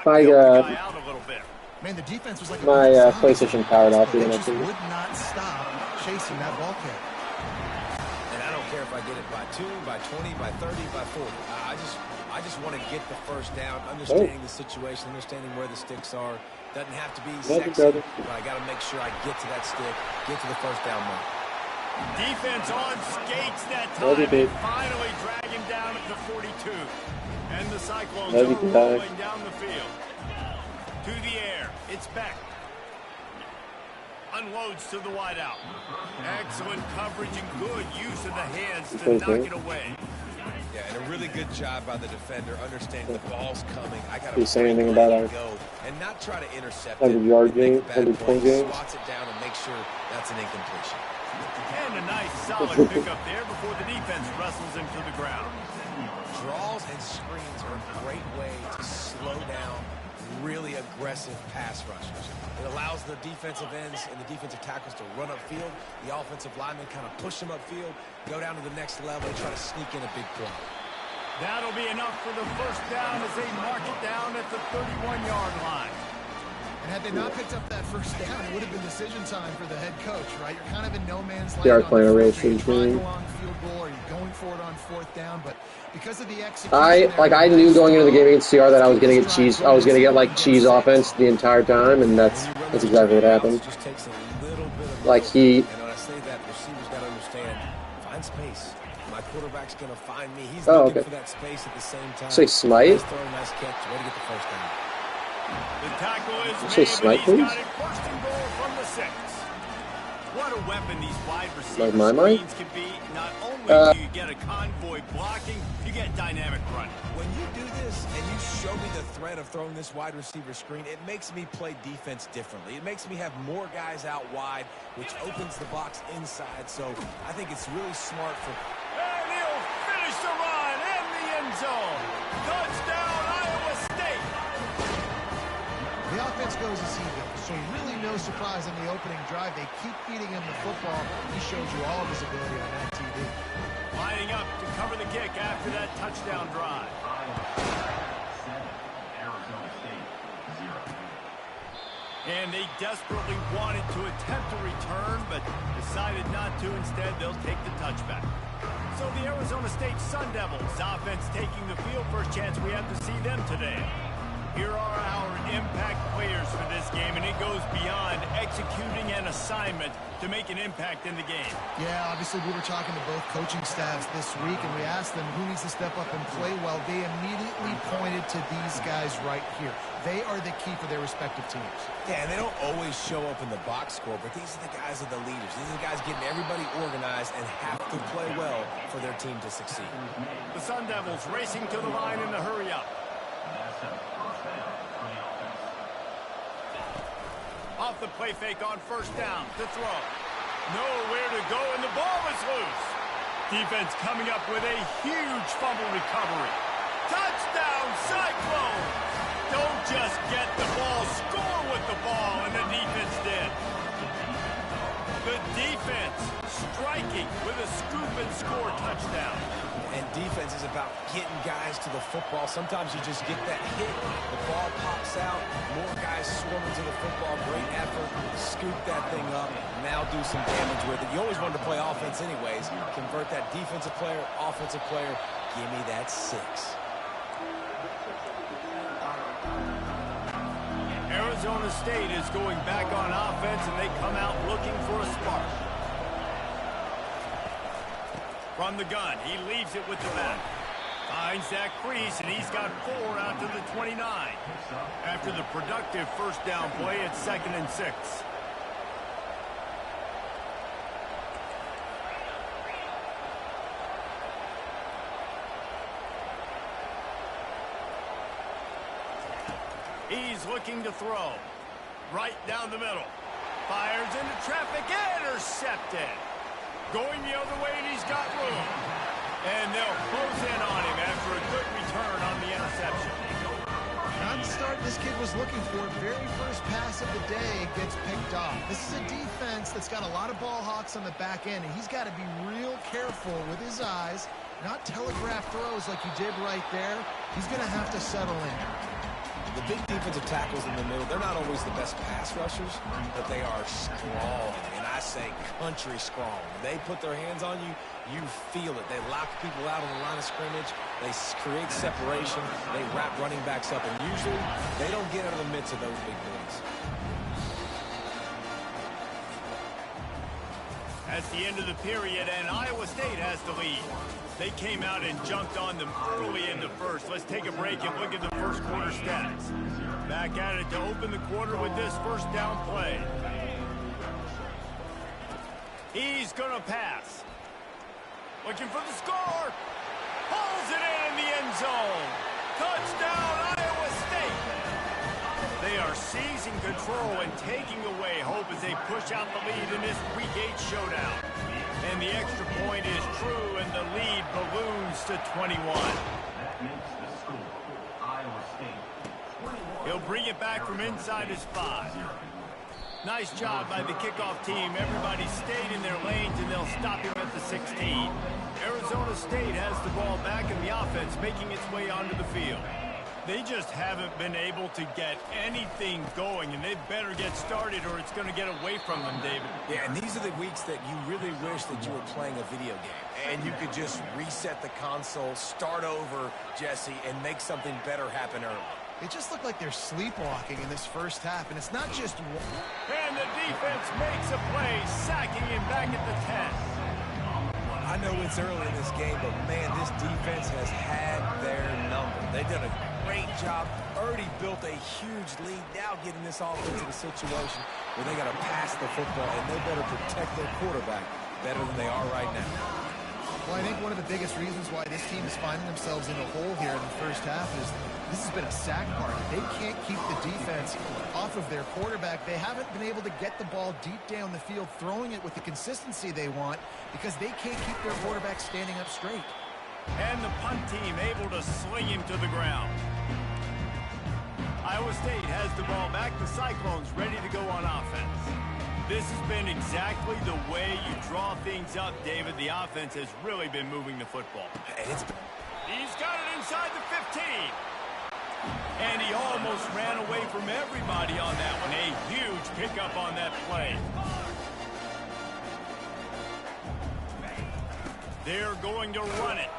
My Man, the defense was like PlayStation powered off. They just would not stop chasing that ball carrier. And I don't care if I get it by 2, by 20, by 30, by 40. I just want to get the first down, understanding the situation, understanding where the sticks are. Doesn't have to be sexy, but I got to make sure I get to that stick, get to the first down mark. Defense on skates that time, and finally drag him down at the 42. And the Cyclones are rolling down the field. To the air, it's Beck. Unloads to the wideout. Excellent coverage and good use of the hands to knock it away. Yeah, and a really good job by the defender, understanding the ball's coming. I got to say anything about our go and not try to intercept 100-yard game, 100-point game. Swats it down and make sure that's an incompletion. And a nice solid pickup there before the defense wrestles him to the ground. Draws and screens are a great way to slow down really aggressive pass rushers. It allows the defensive ends and the defensive tackles to run upfield. The offensive linemen kind of push them upfield, go down to the next level, and try to sneak in a big play. That'll be enough for the first down as they mark it down at the 31-yard line. And had they not picked up that first down, it would have been decision time for the head coach, right? You're kind of in no man's land. They are playing a race. Are you trying to go on field goal? Are you going for it on fourth down? But because of the execution, I knew going into the game against CR that I was going to get cheese. I was going to get like cheese offense the entire time, and that's exactly what happened. Like he. And when I say that, receivers got to understand, find space. My quarterback's going to find me. He's looking for that space at the same time. Say smite. Nice throw, nice catch. Way to get the first down. The tackle is made, smite, but he's got it first and goal from the 6. What a weapon these wide receiver screens can be. Not only do you get a convoy blocking, you get dynamic running. When you do this and you show me the threat of throwing this wide receiver screen, it makes me play defense differently. It makes me have more guys out wide, which opens the box inside. So I think it's really smart for... And he'll finish the run in the end zone. Touchdown, Iowa State. The offense goes as he goes, so really no surprise on the opening drive. They keep feeding him the football. He shows you all of his ability on that TV. Lining up to cover the kick after that touchdown drive. And they desperately wanted to attempt a return, but decided not to. Instead, they'll take the touchback. So the Arizona State Sun Devils offense taking the field. First chance we have to see them today. Here are our impact players for this game, and it goes beyond executing an assignment to make an impact in the game. Yeah, obviously we were talking to both coaching staffs this week, and we asked them who needs to step up and play well. They immediately pointed to these guys right here. They are the key for their respective teams. Yeah, and they don't always show up in the box score, but these are the guys that are the leaders. These are the guys getting everybody organized and have to play well for their team to succeed. The Sun Devils racing to the line in the hurry-up. Off the play fake on first down to throw. Nowhere to go, and the ball is loose. Defense coming up with a huge fumble recovery. Touchdown, Cyclones! Don't just get the ball, score with the ball, and the defense did. The defense striking with a scoop and score touchdown. And defense is about getting guys to the football. Sometimes you just get that hit, the ball pops out, more guys swarming to the football, great effort, scoop that thing up, now do some damage with it. You always wanted to play offense anyways. Convert that defensive player, offensive player, give me that 6. Arizona State is going back on offense, and they come out looking for a spark. From the gun, he leaves it with the back. Finds that crease, and he's got 4 out to the 29. After the productive first down play, it's 2nd and 6. He's looking to throw. Right down the middle. Fires into traffic, intercepted. Going the other way, and he's got room. And they'll close in on him after a good return on the interception. Not the start this kid was looking for. Very first pass of the day gets picked off. This is a defense that's got a lot of ball hawks on the back end, and he's got to be real careful with his eyes, not telegraph throws like he did right there. He's going to have to settle in. The big defensive tackles in the middle, they're not always the best pass rushers, but they are strong, and I say country strong. When they put their hands on you, you feel it. They lock people out on the line of scrimmage. They create separation. They wrap running backs up, and usually they don't get out of the midst of those big boys. At the end of the period, and Iowa State has the lead. They came out and jumped on them early in the first. Let's take a break and look at the first quarter stats. Back at it to open the quarter with this first down play. He's going to pass. Looking for the score. Pulls it in the end zone. Touchdown, Iowa State. They are seizing control and taking away hope as they push out the lead in this Week 8 showdown. And the extra point is true, and the lead balloons to 21. He'll bring it back from inside his 5. Nice job by the kickoff team. Everybody stayed in their lanes, and they'll stop him at the 16. Arizona State has the ball back in the offense, making its way onto the field. They just haven't been able to get anything going, and they better get started or it's going to get away from them, David. Yeah, and these are the weeks that you really wish that you were playing a video game. And you could just reset the console, start over, Jesse, and make something better happen early. They just look like they're sleepwalking in this first half, and it's not just one. And the defense makes a play, sacking him back at the 10. I know it's early in this game, but, man, this defense has had their number. They've done a great job, already built a huge lead, now getting this offense in a situation where they got to pass the football, and they better protect their quarterback better than they are right now. Well, I think one of the biggest reasons why this team is finding themselves in a hole here in the first half is this has been a sack party. They can't keep the defense off of their quarterback. They haven't been able to get the ball deep down the field, throwing it with the consistency they want because they can't keep their quarterback standing up straight. And the punt team able to sling him to the ground. Iowa State has the ball back. The Cyclones ready to go on offense. This has been exactly the way you draw things up, David. The offense has really been moving the football. And he's got it inside the 15. And he almost ran away from everybody on that one. A huge pickup on that play. They're going to run it.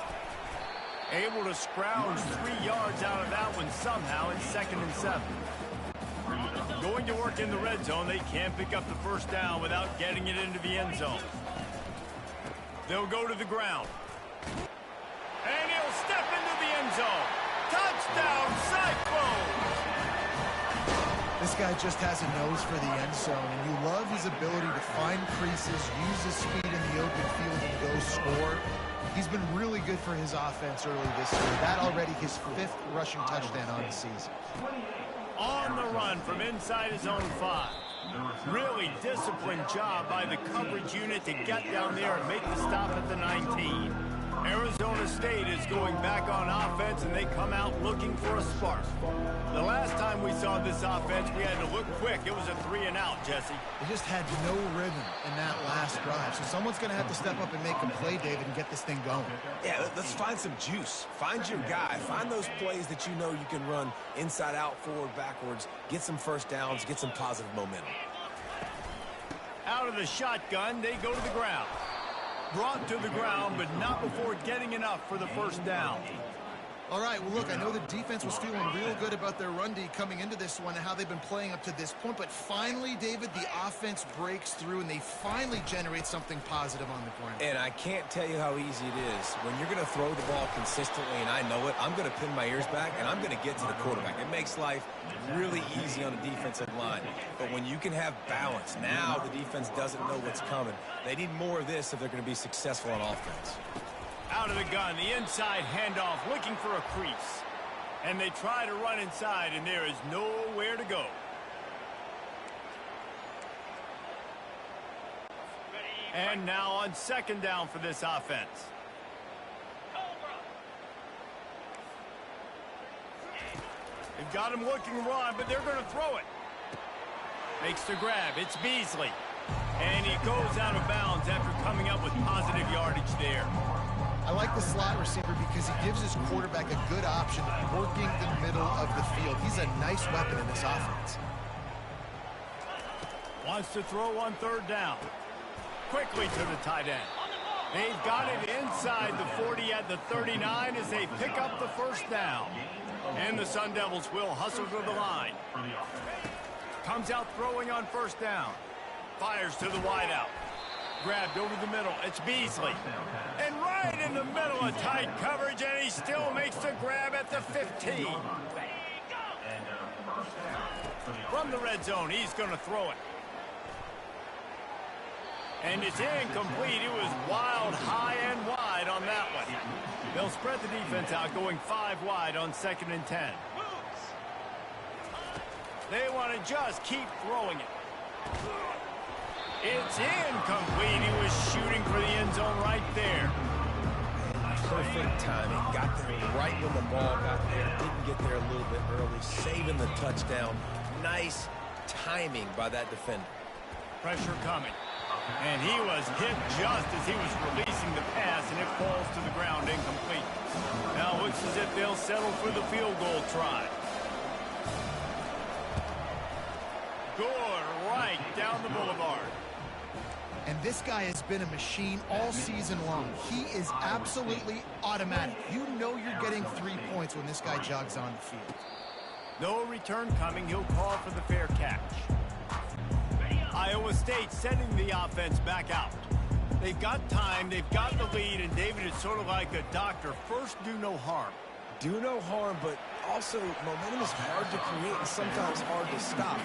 Able to scrounge 3 yards out of that one somehow in 2nd and 7. Going to work in the red zone. They can't pick up the first down without getting it into the end zone. They'll go to the ground. And he'll step into the end zone. Touchdown, Cyclones! This guy just has a nose for the end zone, and you love his ability to find creases, use his speed in the open field, and go score. He's been really good for his offense early this year. That already his 5th rushing touchdown on the season. On the run from inside his own 5. Really disciplined job by the coverage unit to get down there and make the stop at the 19. Arizona State is going back on offense, and they come out looking for a spark. The last time we saw this offense, we had to look quick. It was a 3-and-out, Jesse. They just had no rhythm in that last drive. So someone's going to have to step up and make a play, David, and get this thing going. Yeah, let's find some juice. Find your guy. Find those plays that you know you can run inside out, forward, backwards. Get some first downs. Get some positive momentum. Out of the shotgun, they go to the ground. Brought to the ground, but not before getting enough for the first down. All right, well, look, I know the defense was feeling real good about their run D coming into this one and how they've been playing up to this point, but finally, David, the offense breaks through and they finally generate something positive on the ground. And I can't tell you how easy it is. When you're going to throw the ball consistently, and I know it, I'm going to pin my ears back, and I'm going to get to the quarterback. It makes life really easy on a defensive line. But when you can have balance, now the defense doesn't know what's coming. They need more of this if they're going to be successful on offense. Out of the gun, the inside handoff, looking for a crease. And they try to run inside, and there is nowhere to go. And now on 2nd down for this offense. They've got him looking run, but they're going to throw it. Makes the grab. It's Beasley. And he goes out of bounds after coming up with positive yardage there. I like the slot receiver because he gives his quarterback a good option working the middle of the field. He's a nice weapon in this offense. Wants to throw on third down. Quickly to the tight end. They've got it inside the 40 at the 39 as they pick up the first down. And the Sun Devils will hustle to the line. Comes out throwing on first down. Fires to the wideout. Grabbed over the middle. It's Beasley. And right in the middle of tight coverage, and he still makes the grab at the 15. From the red zone, he's going to throw it. And it's incomplete. It was wild, high, and wide on that one. They'll spread the defense out, going 5 wide on 2nd and 10. They want to just keep throwing it. It's incomplete. He was shooting for the end zone right there. Perfect timing. Got there right when the ball got there. Didn't get there a little bit early. Saving the touchdown. Nice timing by that defender. Pressure coming. And he was hit just as he was releasing the pass, and it falls to the ground incomplete. Now it looks as if they'll settle for the field goal try. Good right down the boulevard. And this guy has been a machine all season long. He is absolutely automatic. You know you're getting 3 points when this guy jogs on the field. No return coming. He'll call for the fair catch. Iowa State sending the offense back out. They've got time, they've got the lead, and David is sort of like a doctor. First, do no harm. Do no harm, but also momentum is hard to create and sometimes hard to stop.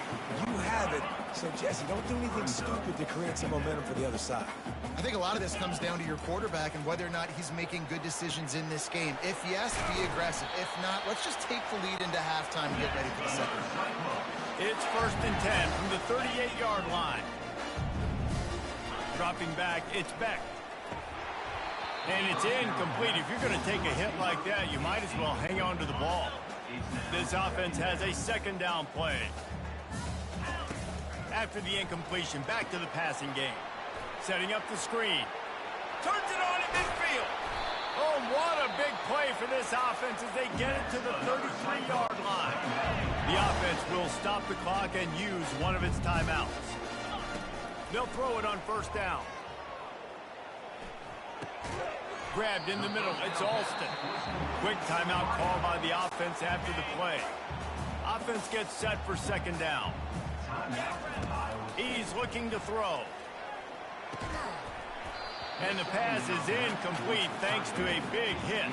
You have it, so Jesse, don't do anything stupid to create some momentum for the other side. I think a lot of this comes down to your quarterback and whether or not he's making good decisions in this game. If yes, be aggressive. If not, let's just take the lead into halftime and get ready for the second half. It's 1st and 10 from the 38-yard line. Dropping back, it's Beck. And it's incomplete. If you're going to take a hit like that, you might as well hang on to the ball. This offense has a 2nd down play. After the incompletion, back to the passing game. Setting up the screen. Turns it on at midfield. Oh, what a big play for this offense as they get it to the 33-yard line. The offense will stop the clock and use one of its timeouts. They'll throw it on first down. Grabbed in the middle, it's Alston. Quick timeout call by the offense after the play. Offense gets set for 2nd down. He's looking to throw. And the pass is incomplete thanks to a big hit.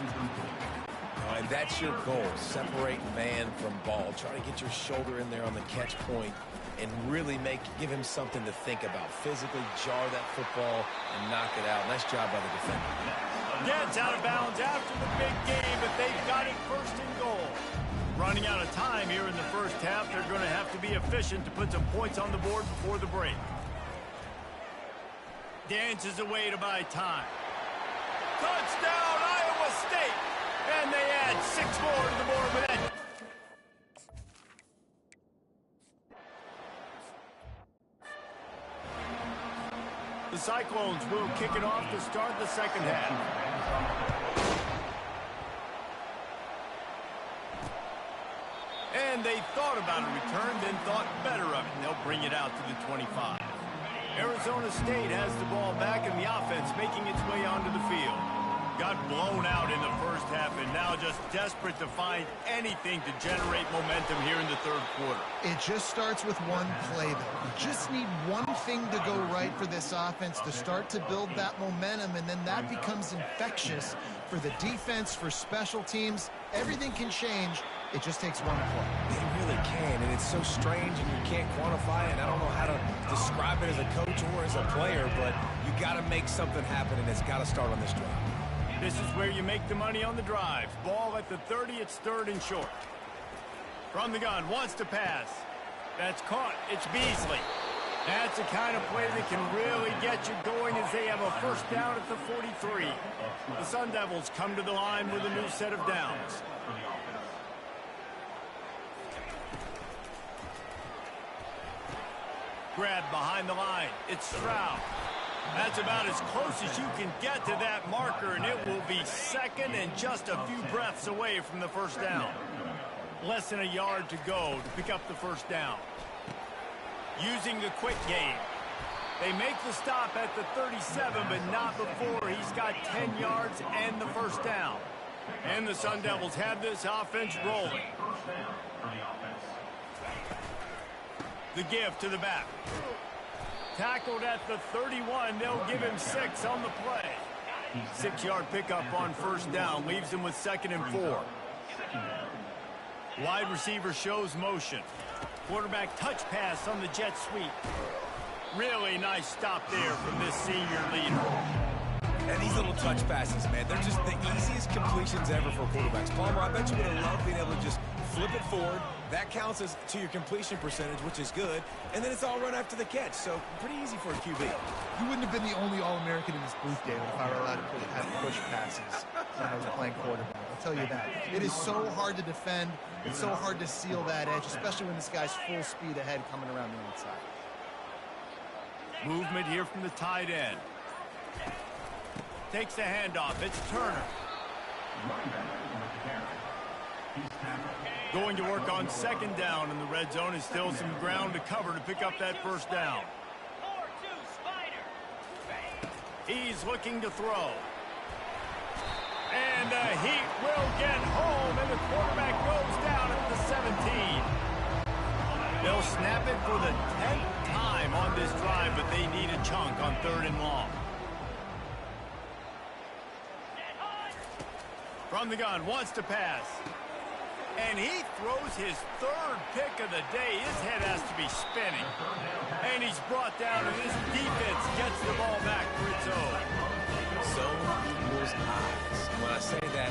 And that's your goal. Separate man from ball. Try to get your shoulder in there on the catch point and really give him something to think about. Physically jar that football and knock it out. Nice job by the defender. Gets out of bounds after the big game, but they've got it 1st and goal. Running out of time here in the first half. They're going to have to be efficient to put some points on the board before the break. Dances away to buy time. Touchdown, Iowa State! And they add 6 more to the board with that. The Cyclones will kick it off to start the second half. And they thought about a return, then thought better of it. They'll bring it out to the 25. Arizona State has the ball back, and the offense making its way onto the field. Got blown out in the first half, and now just desperate to find anything to generate momentum here in the 3rd quarter. It just starts with one play, though. You just need one thing to go right for this offense to start to build that momentum, and then that becomes infectious for the defense, for special teams. Everything can change. It just takes one play. It really can, and it's so strange, and you can't quantify it. I don't know how to describe it as a coach or as a player, but you got to make something happen, and it's got to start on this drive. This is where you make the money on the drives. Ball at the 30, it's 3rd and short. From the gun, wants to pass. That's caught. It's Beasley. That's the kind of play that can really get you going as they have a first down at the 43. The Sun Devils come to the line with a new set of downs. Grab behind the line. It's Stroud. That's about as close as you can get to that marker, and it will be second and just a few breaths away from the first down. Less than a yard to go to pick up the first down. Using the quick game. They make the stop at the 37, but not before he's got 10 yards and the first down. And the Sun Devils have this offense rolling. The give to the back. Tackled at the 31. They'll give him 6 on the play. 6-yard pickup on first down. Leaves him with 2nd and 4. Wide receiver shows motion. Quarterback touch pass on the jet sweep. Really nice stop there from this senior leader. And these little touch passes, man, they're just the easiest completions ever for quarterbacks. Palmer, I bet you would have loved being able to just flip it forward. That counts as to your completion percentage, which is good. And then it's all run after the catch. So pretty easy for a QB. You wouldn't have been the only All-American in this booth, David, if I were allowed to have push passes when I was playing quarterback. I'll tell you that. It is so hard to defend. It's so hard to seal that edge, especially when this guy's full speed ahead coming around the inside. Movement here from the tight end. Takes the handoff. It's Turner. Going to work on 2nd down in the red zone. Is still some ground to cover to pick up that first down. He's looking to throw. And the heat will get home, and the quarterback goes down at the 17. They'll snap it for the 10th time on this drive, but they need a chunk on 3rd and long. From the gun, wants to pass. And he throws his 3rd pick of the day. His head has to be spinning. And he's brought down, and his defense gets the ball back for its own. Zone equals eyes. When I say that,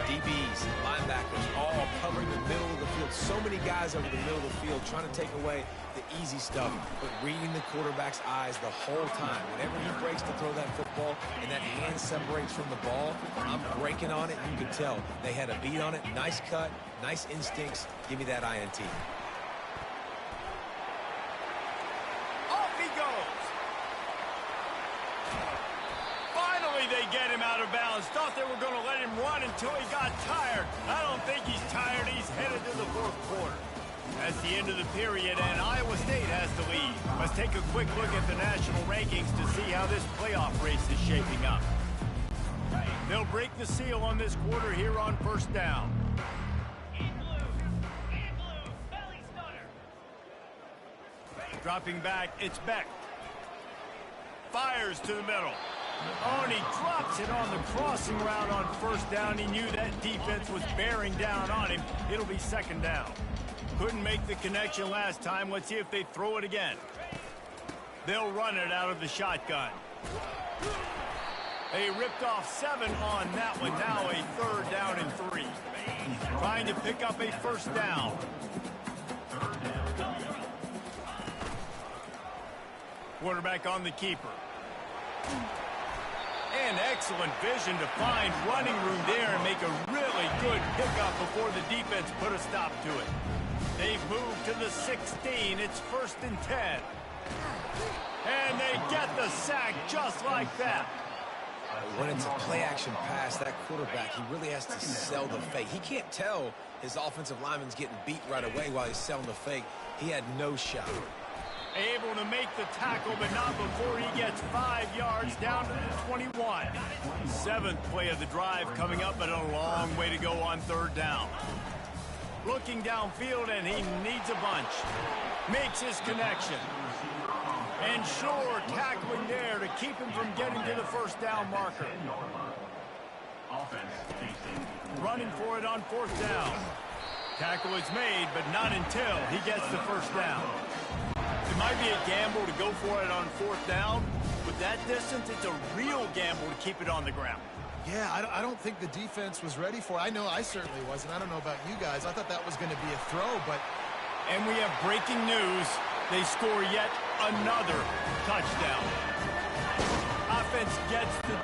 DBs, linebackers, all covering the middle of the field. So many guys over the middle of the field trying to take away the easy stuff, but reading the quarterback's eyes the whole time. Whenever he breaks to throw that football and that hand separates from the ball, I'm breaking on it. You can tell they had a beat on it. Nice cut, nice instincts. Give me that INT. Off he goes. Finally, they get him out of bounds. Thought they were going to let him run until he got tired. I don't think he's tired. He's headed to the 4th quarter. That's the end of the period, and Iowa State has the lead. Let's take a quick look at the national rankings to see how this playoff race is shaping up. They'll break the seal on this quarter here on first down. Belly stunner. Dropping back, it's Beck. Fires to the middle. Oh, and he drops it on the crossing route on first down. He knew that defense was bearing down on him. It'll be 2nd down. Couldn't make the connection last time. Let's see if they throw it again. They'll run it out of the shotgun. They ripped off 7 on that one. Now a 3rd down and 3. Trying to pick up a first down. Quarterback on the keeper. And excellent vision to find running room there and make a really good pickup before the defense put a stop to it. They've moved to the 16. It's 1st and 10. And they get the sack just like that. When it's a play-action pass, that quarterback, he really has to sell the fake. He can't tell his offensive lineman's getting beat right away while he's selling the fake. He had no shot. Able to make the tackle, but not before he gets 5 yards down to the 21. 7th play of the drive coming up, but a long way to go on 3rd down. Looking downfield, and he needs a bunch. Makes his connection. And sure, tackling there to keep him from getting to the first down marker. Running for it on 4th down. Tackle is made, but not until he gets the first down. It might be a gamble to go for it on 4th down. With that distance, it's a real gamble to keep it on the ground. Yeah, I don't think the defense was ready for it. I know I certainly wasn't. I don't know about you guys. I thought that was going to be a throw, but... And we have breaking news. They score yet another touchdown. Offense gets the...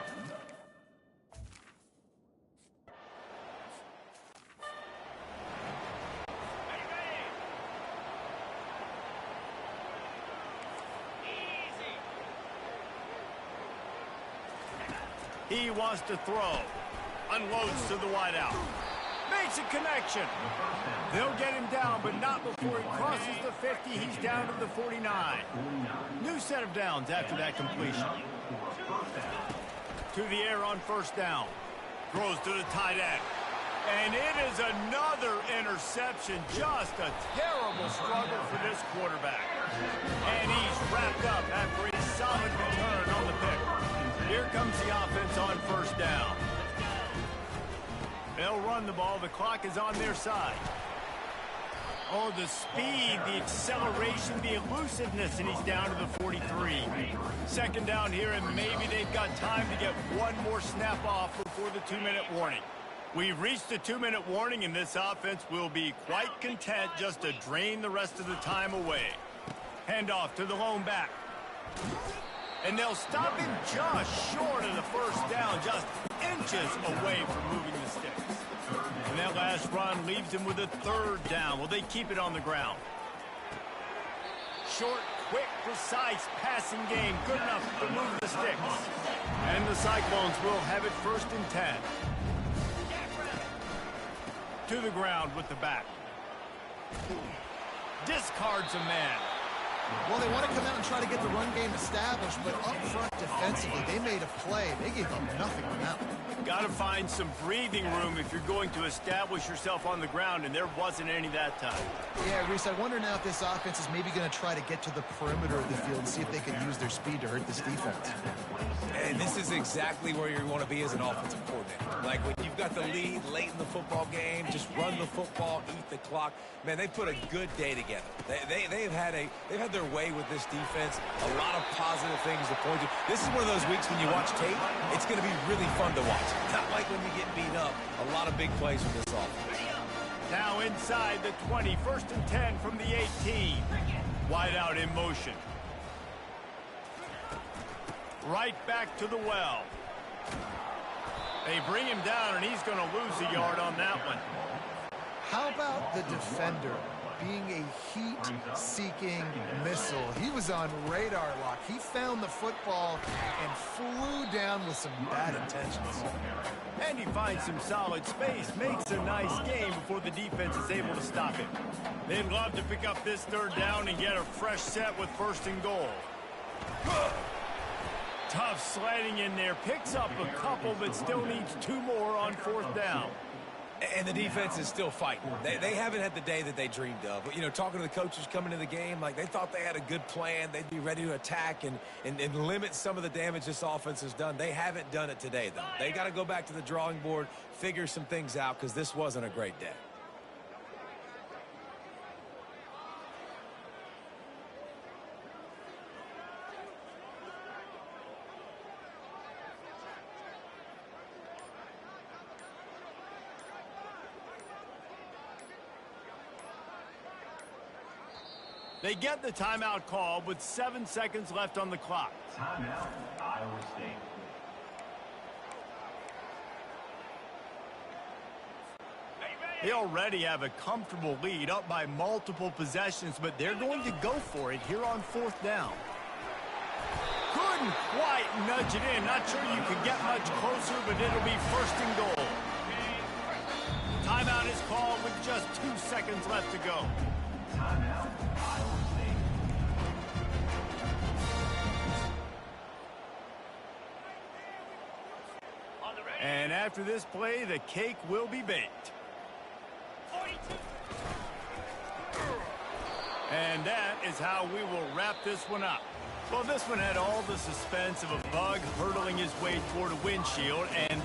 He wants to throw. Unloads to the wideout. Makes a connection. They'll get him down, but not before he crosses the 50. He's down to the 49. New set of downs after that completion. To the air on first down. Throws to the tight end. And it is another interception. Just a terrible struggle for this quarterback. And he's wrapped up after a solid return on the pick. Here comes the offense on first down. They'll run the ball. The clock is on their side. Oh, the speed, the acceleration, the elusiveness, and he's down to the 43. Second down here, and maybe they've got time to get one more snap off before the 2-minute warning. We've reached the 2-minute warning, and this offense will be quite content just to drain the rest of the time away. Handoff to the lone back. And they'll stop him just short of the first down, just inches away from moving the sticks. And that last run leaves him with a third down. Will they keep it on the ground? Short, quick, precise passing game. Good enough to move the sticks. And the Cyclones will have it 1st and 10. To the ground with the back. Discards a man. Well, they want to come out and try to get the run game established, but up front defensively, they made a play. They gave up nothing on that one. Got to find some breathing room if you're going to establish yourself on the ground, and there wasn't any that time. Yeah, Reese, I wonder now if this offense is maybe going to try to get to the perimeter of the field and see if they can use their speed to hurt this defense. And this is exactly where you want to be as an offensive coordinator. Like when you've got the lead late in the football game, just run the football, eat the clock. Man, they put a good day together. They've had their way with this defense. A lot of positive things to point to. This is one of those weeks when you watch tape, it's going to be really fun to watch. Not like when you get beat up. A lot of big plays from this offense. Now inside the 20, 1st and 10 from the 18. Wide out in motion. Right back to the well. They bring him down, and he's going to lose a yard on that one. How about the defender being a heat-seeking missile? He was on radar lock. He found the football and flew down with some bad intentions. And he finds some solid space, makes a nice game before the defense is able to stop him. They'd love to pick up this 3rd down and get a fresh set with 1st and goal. Tough sliding in there, picks up a couple, but still needs 2 more on 4th down. And the defense is still fighting. They haven't had the day that they dreamed of. But, you know, talking to the coaches coming into the game, like they thought they had a good plan. They'd be ready to attack and limit some of the damage this offense has done. They haven't done it today, though. They got to go back to the drawing board, figure some things out, because this wasn't a great day. They get the timeout call with 7 seconds left on the clock. Timeout, Iowa State. They already have a comfortable lead, up by multiple possessions, but they're going to go for it here on 4th down. Couldn't quite nudge it in. Not sure you could get much closer, but it'll be 1st and goal. Timeout is called with just 2 seconds left to go. Timeout, Iowa State. And after this play, the cake will be baked. 42. And that is how we will wrap this one up. Well, this one had all the suspense of a bug hurtling his way toward a windshield, and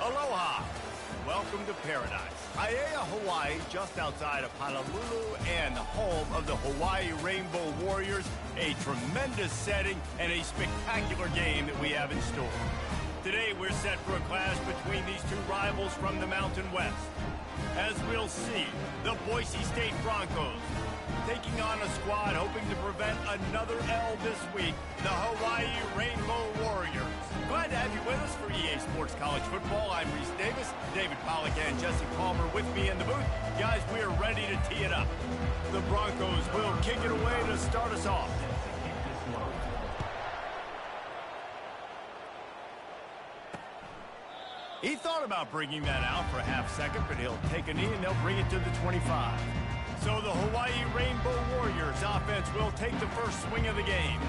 Aloha! Welcome to paradise. Aiea, Hawaii, just outside of Honolulu and the home of the Hawaii Rainbow Warriors. A tremendous setting and a spectacular game that we have in store. Today we're set for a clash between these two rivals from the Mountain West. As we'll see, the Boise State Broncos taking on a squad hoping to prevent another L this week, the Hawaii Rainbow Warriors. Glad to have you with us for EA Sports College Football. I'm Reese Davis, David Pollack and Jesse Palmer with me in the booth. Guys, we are ready to tee it up. The Broncos will kick it away to start us off. He thought about bringing that out for a half second, but he'll take a knee and they'll bring it to the 25. So the Hawaii Rainbow Warriors offense will take the first swing of the game.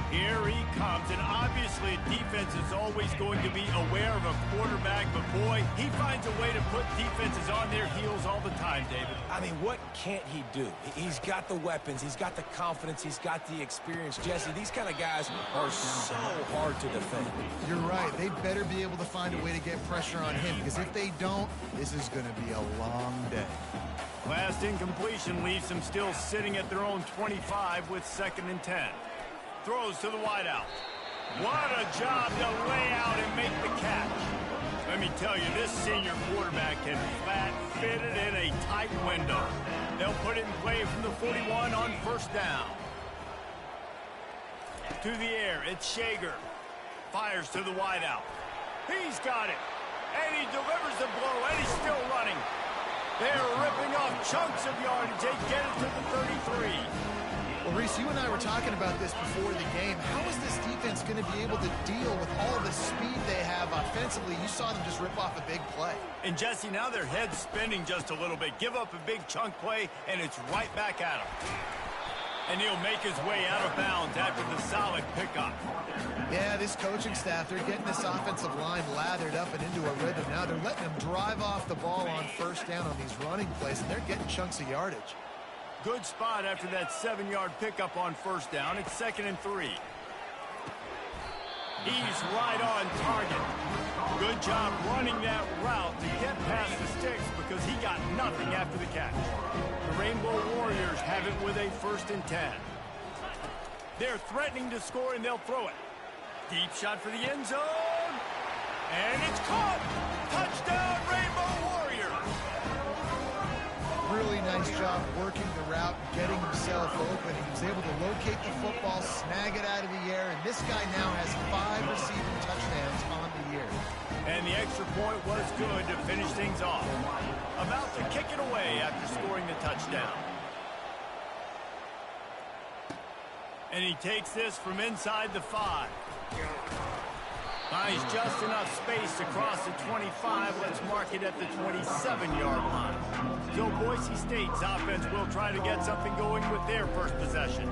Here he comes, and obviously defense is always going to be aware of a quarterback, but boy, he finds a way to put defenses on their heels all the time, David. I mean, what can't he do? He's got the weapons, he's got the confidence, he's got the experience. Jesse, these kind of guys are so hard to defend. You're right. They better be able to find a way to get pressure on him, because if they don't, this is going to be a long day. Last incompletion leaves them still sitting at their own 25 with 2nd and 10. Throws to the wideout. What a job to lay out and make the catch. Let me tell you, this senior quarterback can flat fit it in a tight window. They'll put it in play from the 41 on 1st down. To the air, it's Shager. Fires to the wideout. He's got it. And he delivers the blow, and he's still running. They're ripping off chunks of yardage. They get it to the 33. Well, Reese, you and I were talking about this before the game. How is this defense going to be able to deal with all the speed they have offensively? You saw them just rip off a big play. And, Jesse, now their head's spinning just a little bit. Give up a big chunk play, and it's right back at him. And he'll make his way out of bounds after the solid pickup. Yeah, this coaching staff, they're getting this offensive line lathered up and into a rhythm. Now they're letting them drive off the ball on first down on these running plays, and they're getting chunks of yardage. Good spot after that 7-yard pickup on first down. It's 2nd and 3. He's right on target. Good job running that route to get past the sticks because he got nothing after the catch. The Rainbow Warriors have it with a 1st and 10. They're threatening to score, and they'll throw it. Deep shot for the end zone. And it's caught. Touchdown, Rainbow Warriors. Really nice job working the route and getting himself open. He was able to locate the football, snag it out of the air, and this guy now has 5 receiving touchdowns on the year. And the extra point was good to finish things off. About to kick it away after scoring the touchdown. And he takes this from inside the 5. Finds just enough space across the 25. Let's mark it at the 27-yard line. So Boise State's offense will try to get something going with their first possession.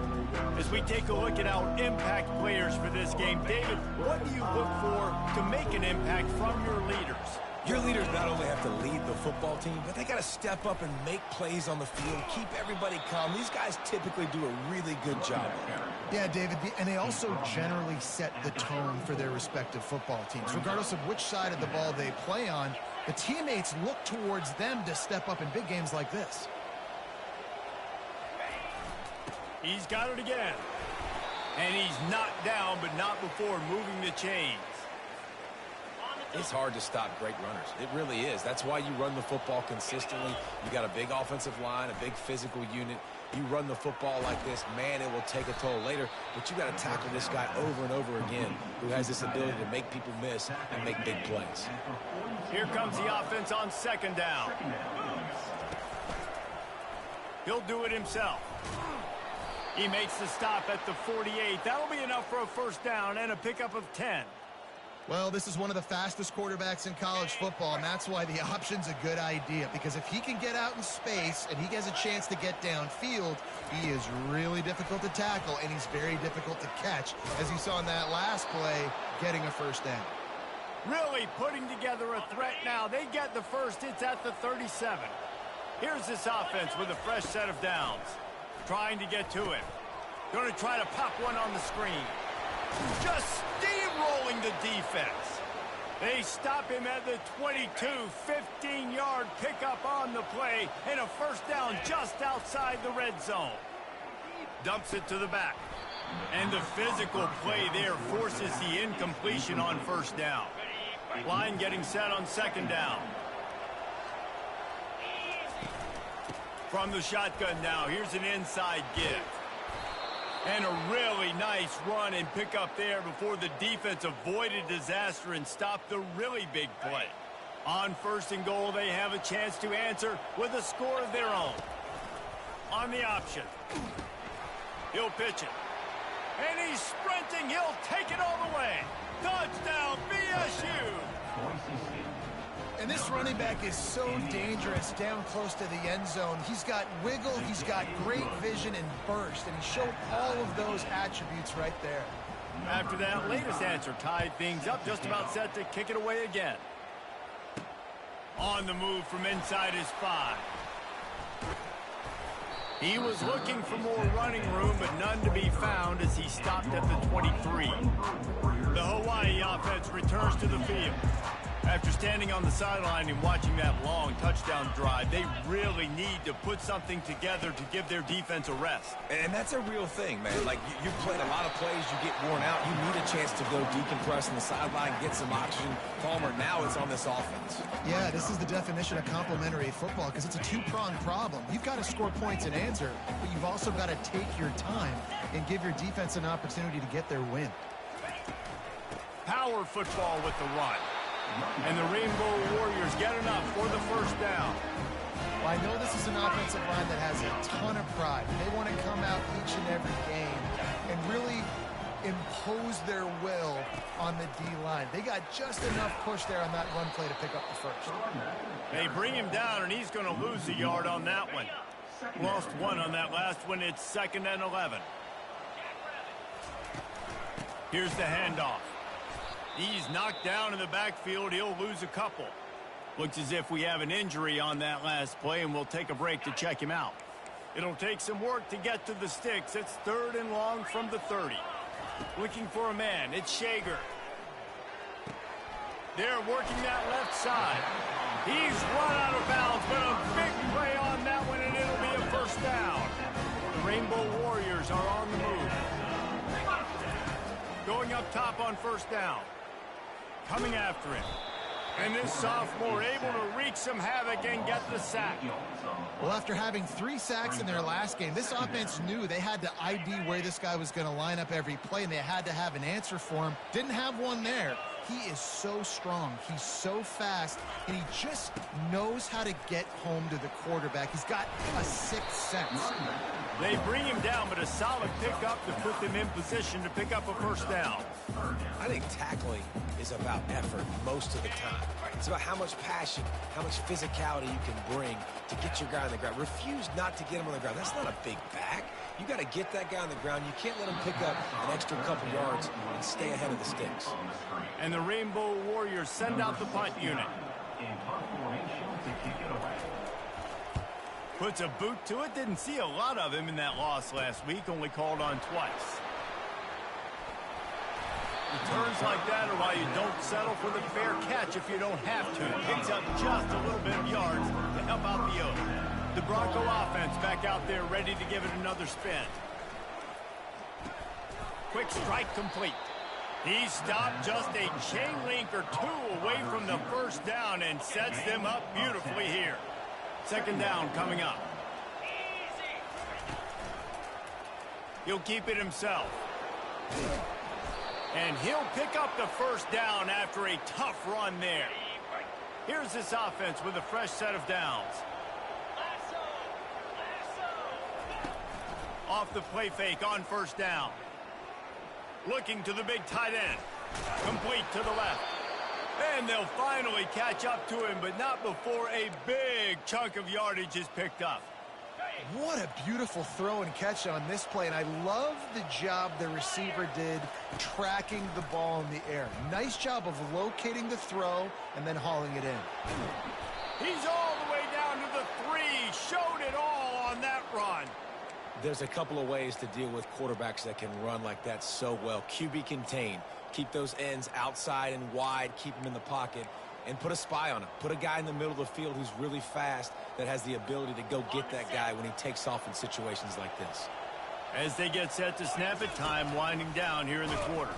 As we take a look at our impact players for this game, David, what do you look for to make an impact from your leaders? Your leaders not only have to lead the football team, but they got to step up and make plays on the field, keep everybody calm. These guys typically do a really good job. Yeah, David, and they also generally set the tone for their respective football teams. Regardless of which side of the ball they play on, the teammates look towards them to step up in big games like this. He's got it again. And he's knocked down, but not before moving the chains. It's hard to stop great runners. It really is. That's why you run the football consistently. You got a big offensive line, a big physical unit. You run the football like this, man, it will take a toll later. But you got to tackle this guy over and over again who has this ability to make people miss and make big plays. Here comes the offense on 2nd down. He'll do it himself. He makes the stop at the 48. That'll be enough for a 1st down and a pickup of 10. Well, this is one of the fastest quarterbacks in college football, and that's why the option's a good idea. Because if he can get out in space and he has a chance to get downfield, he is really difficult to tackle, and he's very difficult to catch. As you saw in that last play, getting a 1st down. Really putting together a threat now. They get the first. It's at the 37. Here's this offense with a fresh set of downs. Trying to get to him. Going to try to pop one on the screen. Just steamrolling the defense. They stop him at the 22, 15-yard pickup on the play, and a 1st down just outside the red zone. Dumps it to the back. And the physical play there forces the incompletion on 1st down. Line getting set on 2nd down. From the shotgun now, here's an inside give. And a really nice run and pick up there before the defense avoided disaster and stopped the really big play. On 1st and goal, they have a chance to answer with a score of their own. On the option. He'll pitch it. And he's sprinting. He'll take it all the way. Touchdown, BSU! And this running back is so dangerous down close to the end zone. He's got wiggle, he's got great vision and burst, and he showed all of those attributes right there. After that latest answer tied things up, just about set to kick it away again. On the move from inside his 5. He was looking for more running room, but none to be found as he stopped at the 23. The Hawaii offense returns to the field. After standing on the sideline and watching that long touchdown drive, they really need to put something together to give their defense a rest. And that's a real thing, man. Like, you played a lot of plays, you get worn out. You need a chance to go decompress on the sideline, get some oxygen. Palmer, now it's on this offense. Yeah, this is the definition of complementary football because it's a two-pronged problem. You've got to score points and answer, but you've also got to take your time and give your defense an opportunity to get their win. Power football with the run. And the Rainbow Warriors get enough for the 1st down. Well, I know this is an offensive line that has a ton of pride. They want to come out each and every game and really impose their will on the D-line. They got just enough push there on that run play to pick up the 1st. They bring him down, and he's going to lose a yard on that one. Lost 1 on that last one. It's 2nd and 11. Here's the handoff. He's knocked down in the backfield. He'll lose a couple. Looks as if we have an injury on that last play, and we'll take a break to check him out. It'll take some work to get to the sticks. It's 3rd and long from the 30. Looking for a man. It's Shager. They're working that left side. He's run out of bounds, but a big play on that one, and it'll be a first down. The Rainbow Warriors are on the move. Going up top on first down. Coming after him. And this sophomore able to wreak some havoc and get the sack. Well, after having 3 sacks in their last game, this offense knew they had to ID where this guy was going to line up every play, and they had to have an answer for him. Didn't have one there. He is so strong. He's so fast, and he just knows how to get home to the quarterback. He's got a 6th sense. They bring him down, but a solid pickup to put them in position to pick up a first down. I think tackling is about effort most of the time. It's about how much passion, how much physicality you can bring to get your guy on the ground. Refuse not to get him on the ground. That's not a big back. You got to get that guy on the ground. You can't let him pick up an extra couple yards and stay ahead of the sticks. And the Rainbow Warriors send out the punt unit. Puts a boot to it. Didn't see a lot of him in that loss last week. Only called on twice. Returns like that are why you don't settle for the fair catch if you don't have to. Picks up just a little bit of yards to help out the O's. The Bronco offense back out there ready to give it another spin. Quick strike complete. He stopped just a chain link or 2 away from the first down and sets them up beautifully here. 2nd down coming up. He'll keep it himself. And he'll pick up the first down after a tough run there. Here's this offense with a fresh set of downs. Off the play fake on first down. Looking to the big tight end. Complete to the left. And they'll finally catch up to him, but not before a big chunk of yardage is picked up. What a beautiful throw and catch on this play, and I love the job the receiver did tracking the ball in the air. Nice job of locating the throw and then hauling it in. He's all the way down to the 3. Showed it all on that run. There's a couple of ways to deal with quarterbacks that can run like that so well. QB contain. Keep those ends outside and wide. Keep them in the pocket. And put a spy on him. Put a guy in the middle of the field who's really fast that has the ability to go get that guy when he takes off in situations like this. As they get set to snap it, time winding down here in the quarter.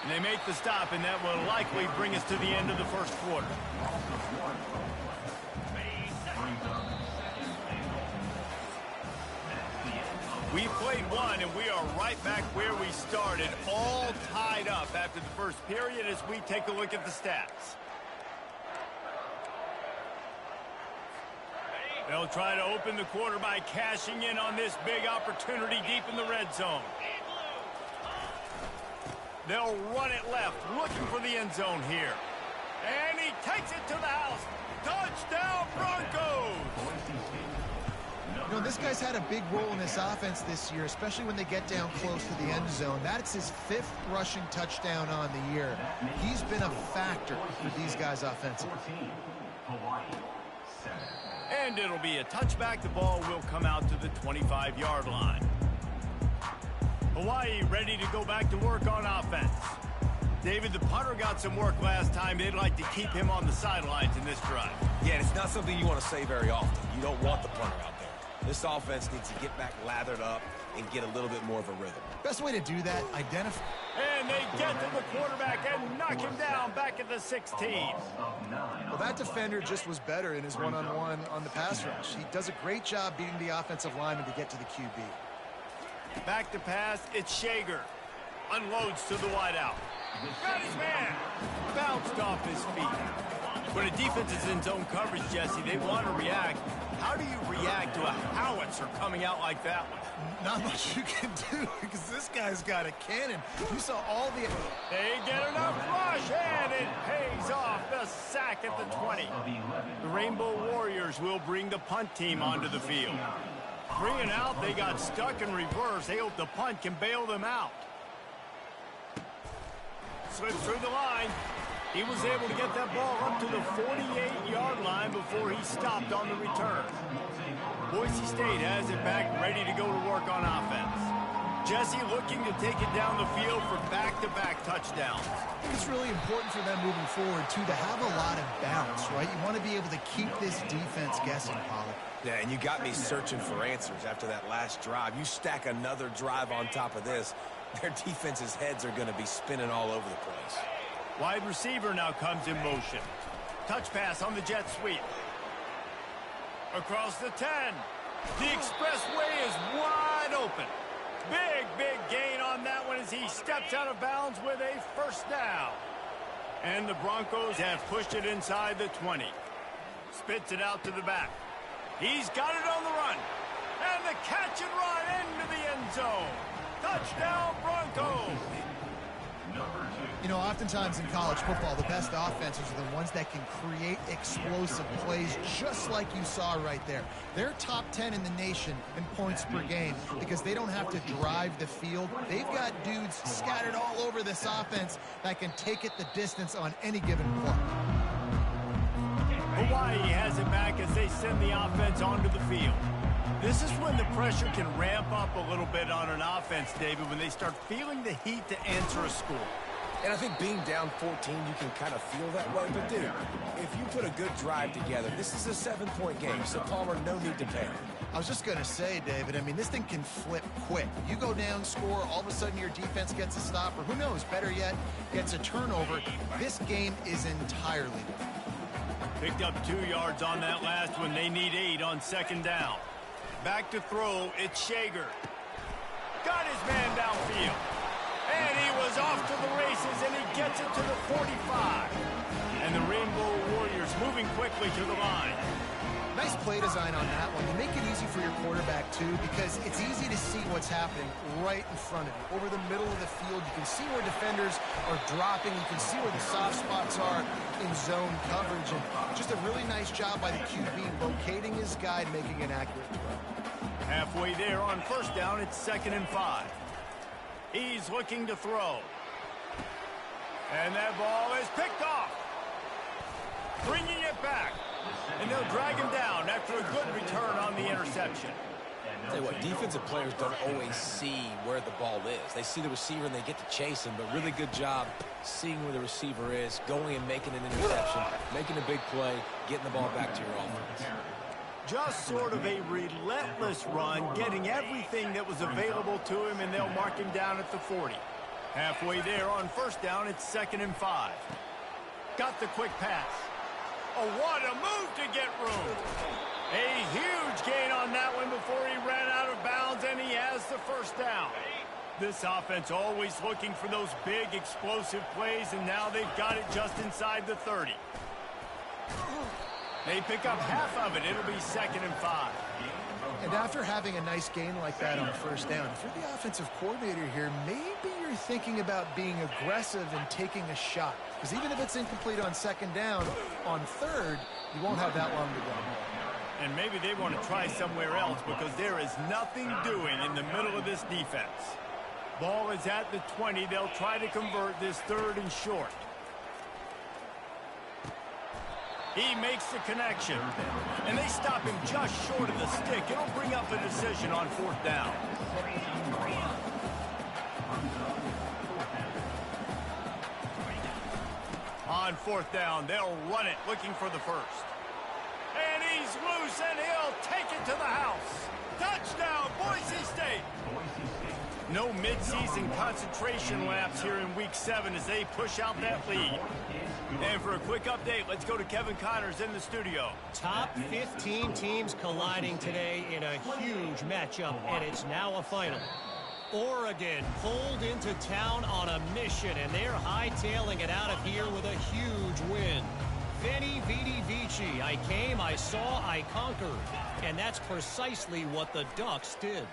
And they make the stop, and that will likely bring us to the end of the first quarter. We played one, and we are right back where we started, all tied up after the first period as we take a look at the stats. They'll try to open the quarter by cashing in on this big opportunity deep in the red zone. They'll run it left, looking for the end zone here. And he takes it to the house. Touchdown, Broncos! You know, this guy's had a big role in this offense this year, especially when they get down close to the end zone. That's his 5th rushing touchdown on the year. He's been a factor for these guys offensively. And it'll be a touchback. The ball will come out to the 25-yard line. Hawaii ready to go back to work on offense. David, the punter got some work last time. They'd like to keep him on the sidelines in this drive. Yeah, and it's not something you want to say very often. You don't want the punter out there. This offense needs to get back lathered up and get a little bit more of a rhythm. Best way to do that, identify. And they get to the quarterback and knock him down back at the 16. Well, that defender just was better in his one-on-one on the pass rush. He does a great job beating the offensive lineman to get to the QB. Back to pass, it's Shager. Unloads to the wideout. Got his man. Bounced off his feet. When a defense is in zone coverage, Jesse, they want to react. How do you react to a howitzer coming out like that one? Not much you can do because this guy's got a cannon. You saw all the... They get enough rush, and it pays off. The sack at the 20. The Rainbow Warriors will bring the punt team onto the field. Bringing out, they got stuck in reverse. They hope the punt can bail them out. slips through the line. He was able to get that ball up to the 48-yard line before he stopped on the return. Boise State has it back, ready to go to work on offense. Jesse looking to take it down the field for back-to-back touchdowns. I think it's really important for them moving forward, too, to have a lot of bounce, right? You want to be able to keep this defense guessing, Pollock. Yeah, and you got me searching for answers after that last drive. You stack another drive on top of this, their defense's heads are going to be spinning all over the place. Wide receiver now comes in motion. Touch pass on the jet sweep. Across the 10. The expressway is wide open. Big gain on that one as he steps out of bounds with a first down. And the Broncos have pushed it inside the 20. Spits it out to the back. He's got it on the run. And the catch and run into the end zone. Touchdown, Broncos. You know, oftentimes in college football, the best offenses are the ones that can create explosive plays, just like you saw right there. They're top 10 in the nation in points per game because they don't have to drive the field. They've got dudes scattered all over this offense that can take it the distance on any given play. Hawaii has it back as they send the offense onto the field. This is when the pressure can ramp up a little bit on an offense, David, when they start feeling the heat to answer a score. And I think being down 14, you can kind of feel that way. But, dude, if you put a good drive together, this is a 7-point game, so Palmer, no need to panic. I was just going to say, David, I mean, this thing can flip quick. You go down, score, all of a sudden your defense gets a stop, or who knows, better yet, gets a turnover. This game is entirely different. Picked up 2 yards on that last one. They need 8 on second down. Back to throw, it's Shager. Got his man downfield. And he was off to the races, and he gets it to the 45. And the Rainbow Warriors moving quickly to the line. Nice play design on that one. You make it easy for your quarterback, too, because it's easy to see what's happening right in front of you. Over the middle of the field, you can see where defenders are dropping. You can see where the soft spots are in zone coverage. And just a really nice job by the QB locating his guy and making an accurate throw. Halfway there on first down, it's 2nd and 5. He's looking to throw. And that ball is picked off. Bringing it back. And they'll drag him down after a good return on the interception. Tell you what, defensive players don't always see where the ball is. They see the receiver and they get to chase him, but really good job seeing where the receiver is, going and making an interception, making a big play, getting the ball back to your offense. Just sort of a relentless run, getting everything that was available to him, and they'll mark him down at the 40. Halfway there on first down, it's 2nd and 5. Got the quick pass. Oh, what a move to get room. A huge gain on that one before he ran out of bounds, and he has the first down. This offense always looking for those big explosive plays, and now they've got it just inside the 30. They pick up half of it. It'll be 2nd and 5. And after having a nice gain like that on first down, if you're the offensive coordinator here, maybe you're thinking about being aggressive and taking a shot. Because even if it's incomplete on second down, on third, you won't have that long to go. And maybe they want to try somewhere else because there is nothing doing in the middle of this defense. Ball is at the 20. They'll try to convert this 3rd and short. He makes the connection. And they stop him just short of the stick. It'll bring up a decision on 4th down. On 4th down, they'll run it, looking for the first. And he's loose, and he'll take it to the house. Touchdown, Boise State. No midseason concentration laps here in Week 7 as they push out that lead. And for a quick update, let's go to Kevin Connors in the studio. Top 15 teams colliding today in a huge matchup, and it's now a final. Oregon pulled into town on a mission, and they're hightailing it out of here with a huge win. Veni, Vidi, Vici. I came, I saw, I conquered. And that's precisely what the Ducks did.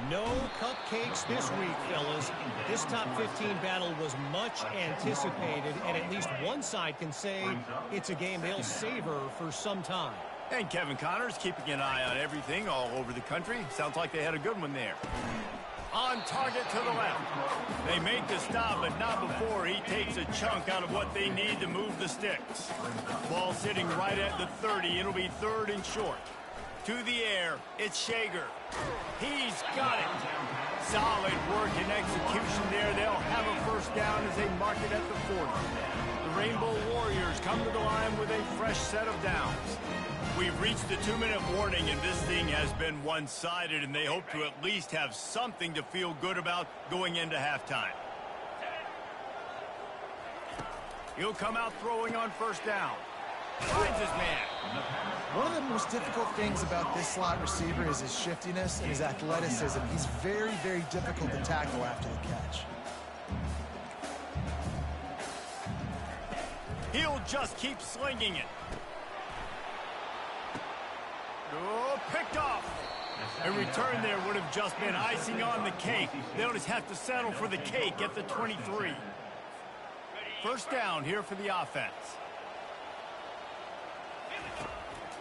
No cupcakes this week, fellas. This top 15 battle was much anticipated, and at least one side can say it's a game they'll savor for some time. And Kevin Connors keeping an eye on everything all over the country. Sounds like they had a good one there. On target to the left. They make the stop, but not before he takes a chunk out of what they need to move the sticks. Ball sitting right at the 30. It'll be 3rd and short. To the air, it's Shager. He's got it. Solid work and execution there. They'll have a first down as they mark it at the 40. The Rainbow Warriors come to the line with a fresh set of downs. We've reached the 2-minute warning, and this thing has been one-sided, and they hope to at least have something to feel good about going into halftime. He'll come out throwing on first down. Finds his man. One of the most difficult things about this slot receiver is his shiftiness and his athleticism. He's very, very difficult to tackle after the catch. He'll just keep slinging it. Oh, picked off. A return there would have just been icing on the cake. They'll just have to settle for the cake at the 23. First down here for the offense.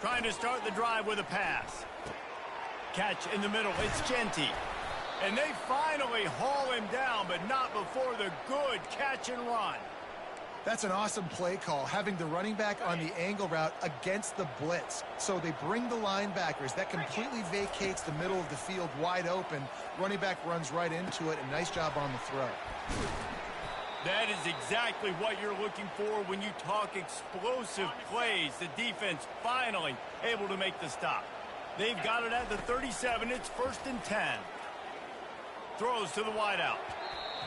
Trying to start the drive with a pass. Catch in the middle. It's Genty. And they finally haul him down, but not before the good catch and run. That's an awesome play call, having the running back on the angle route against the blitz. So they bring the linebackers. That completely vacates the middle of the field wide open. Running back runs right into it, and nice job on the throw. That is exactly what you're looking for when you talk explosive plays. The defense finally able to make the stop. They've got it at the 37. It's 1st and 10. Throws to the wideout.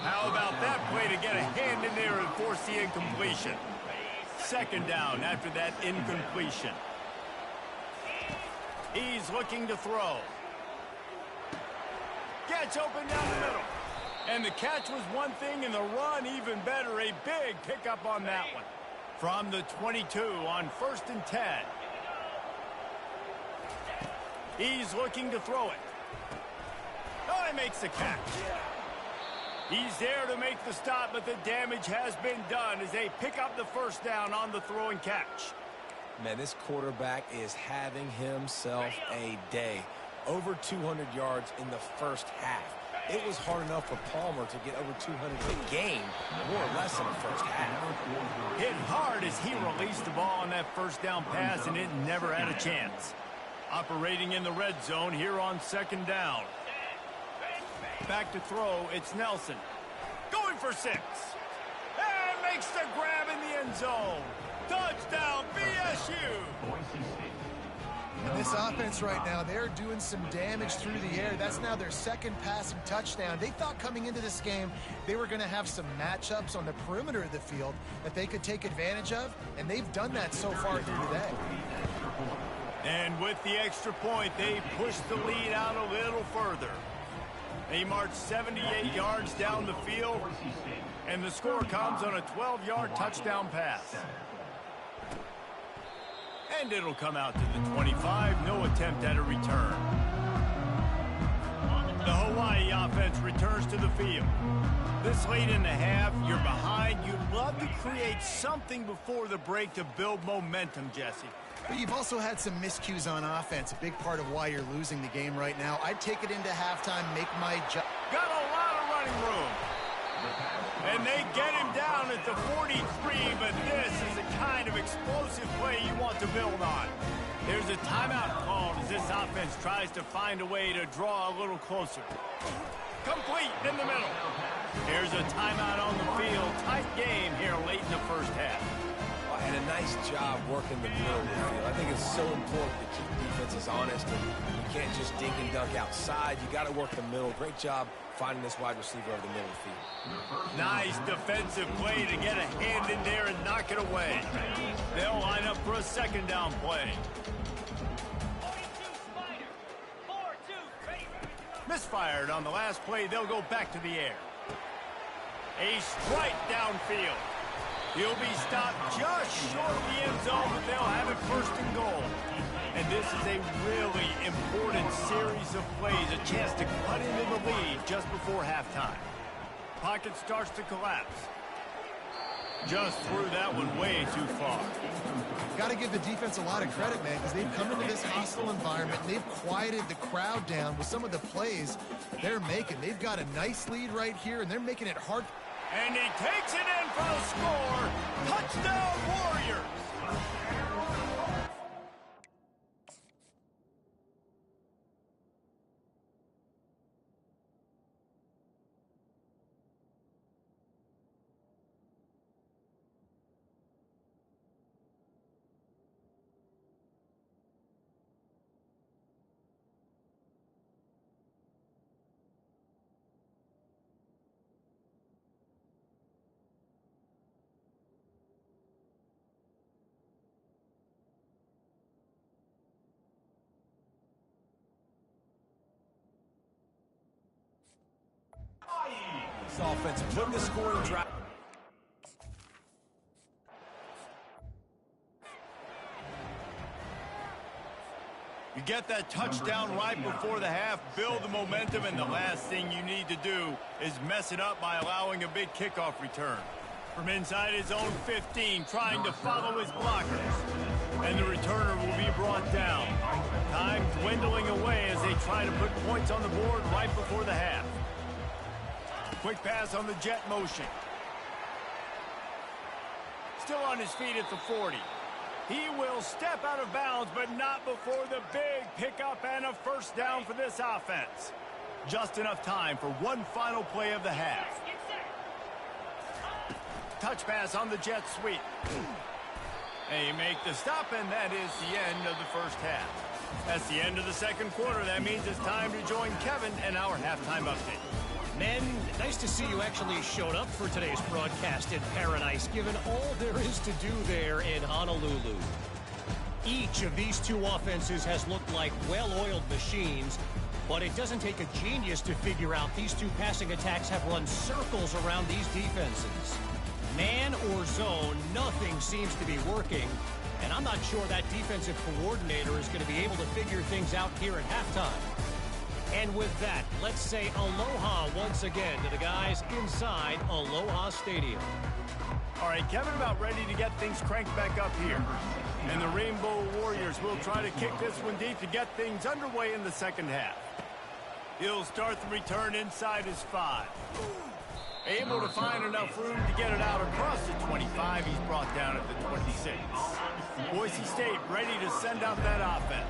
How about that play to get a hand in there and force the incompletion? 2nd down after that incompletion. He's looking to throw. Gets open down the middle. And the catch was one thing and the run even better. A big pickup on that one. From the 22 on 1st and 10. He's looking to throw it. Oh, he makes the catch. He's there to make the stop, but the damage has been done as they pick up the first down on the throw and catch. Man, this quarterback is having himself a day. Over 200 yards in the first half. It was hard enough for Palmer to get over 200 a game, more or less in the first half. Hit hard as he released the ball on that first down pass, and it never had a chance. Operating in the red zone here on 2nd down. Back to throw, it's Nelson. Going for 6. And makes the grab in the end zone. Touchdown, BSU! And this offense right now, they're doing some damage through the air. That's now their 2nd passing touchdown. They thought coming into this game they were going to have some matchups on the perimeter of the field that they could take advantage of, and they've done that so far through today. And with the extra point, they push the lead out a little further. They march 78 yards down the field, and the score comes on a 12-yard touchdown pass. And it'll come out to the 25. No attempt at a return. The Hawaii offense returns to the field. This late in the half, you're behind. You'd love to create something before the break to build momentum, Jesse. But you've also had some miscues on offense, a big part of why you're losing the game right now. I'd take it into halftime, make my job. Got a lot of running room. And they get him down at the 43, but this is the kind of explosive play you want to build on. There's a timeout called as this offense tries to find a way to draw a little closer. Complete in the middle. Here's a timeout on the field. Tight game here late in the first half. And a nice job working the middle of the field. I think it's so important to keep defenses honest, and you can't just dink and dunk outside. You got to work the middle. Great job finding this wide receiver over the middle of the field. Nice defensive play to get a hand in there and knock it away. They'll line up for a 2nd down play. 42 Spider. 4-2 Misfired on the last play. They'll go back to the air. A strike downfield. He'll be stopped just short of the end zone, but they'll have it 1st and goal. And this is a really important series of plays, a chance to cut into the lead just before halftime. Pocket starts to collapse. Just threw that one way too far. Got to give the defense a lot of credit, man, because they've come into this hostile environment and they've quieted the crowd down with some of the plays they're making. They've got a nice lead right here, and they're making it hard. And he takes it in for the score. Touchdown, Warriors! This offense put the scoring drive. You get that touchdown right before the half, build the momentum, and the last thing you need to do is mess it up by allowing a big kickoff return. From inside his own 15, trying to follow his blockers. And the returner will be brought down. Time dwindling away as they try to put points on the board right before the half. Quick pass on the jet motion. Still on his feet at the 40. He will step out of bounds, but not before the big pickup and a first down for this offense. Just enough time for one final play of the half. Touch pass on the jet sweep. They make the stop, and that is the end of the first half. That's the end of the second quarter. That means it's time to join Kevin and our halftime update. Men, nice to see you actually showed up for today's broadcast in paradise, given all there is to do there in Honolulu. Each of these two offenses has looked like well-oiled machines, but it doesn't take a genius to figure out these two passing attacks have run circles around these defenses. Man or zone, nothing seems to be working, and I'm not sure that defensive coordinator is going to be able to figure things out here at halftime. And with that, let's say aloha once again to the guys inside Aloha Stadium. All right, Kevin about ready to get things cranked back up here. And the Rainbow Warriors will try to kick this one deep to get things underway in the second half. He'll start the return inside his 5. Able to find enough room to get it out across the 25. He's brought down at the 26. Boise State ready to send out that offense.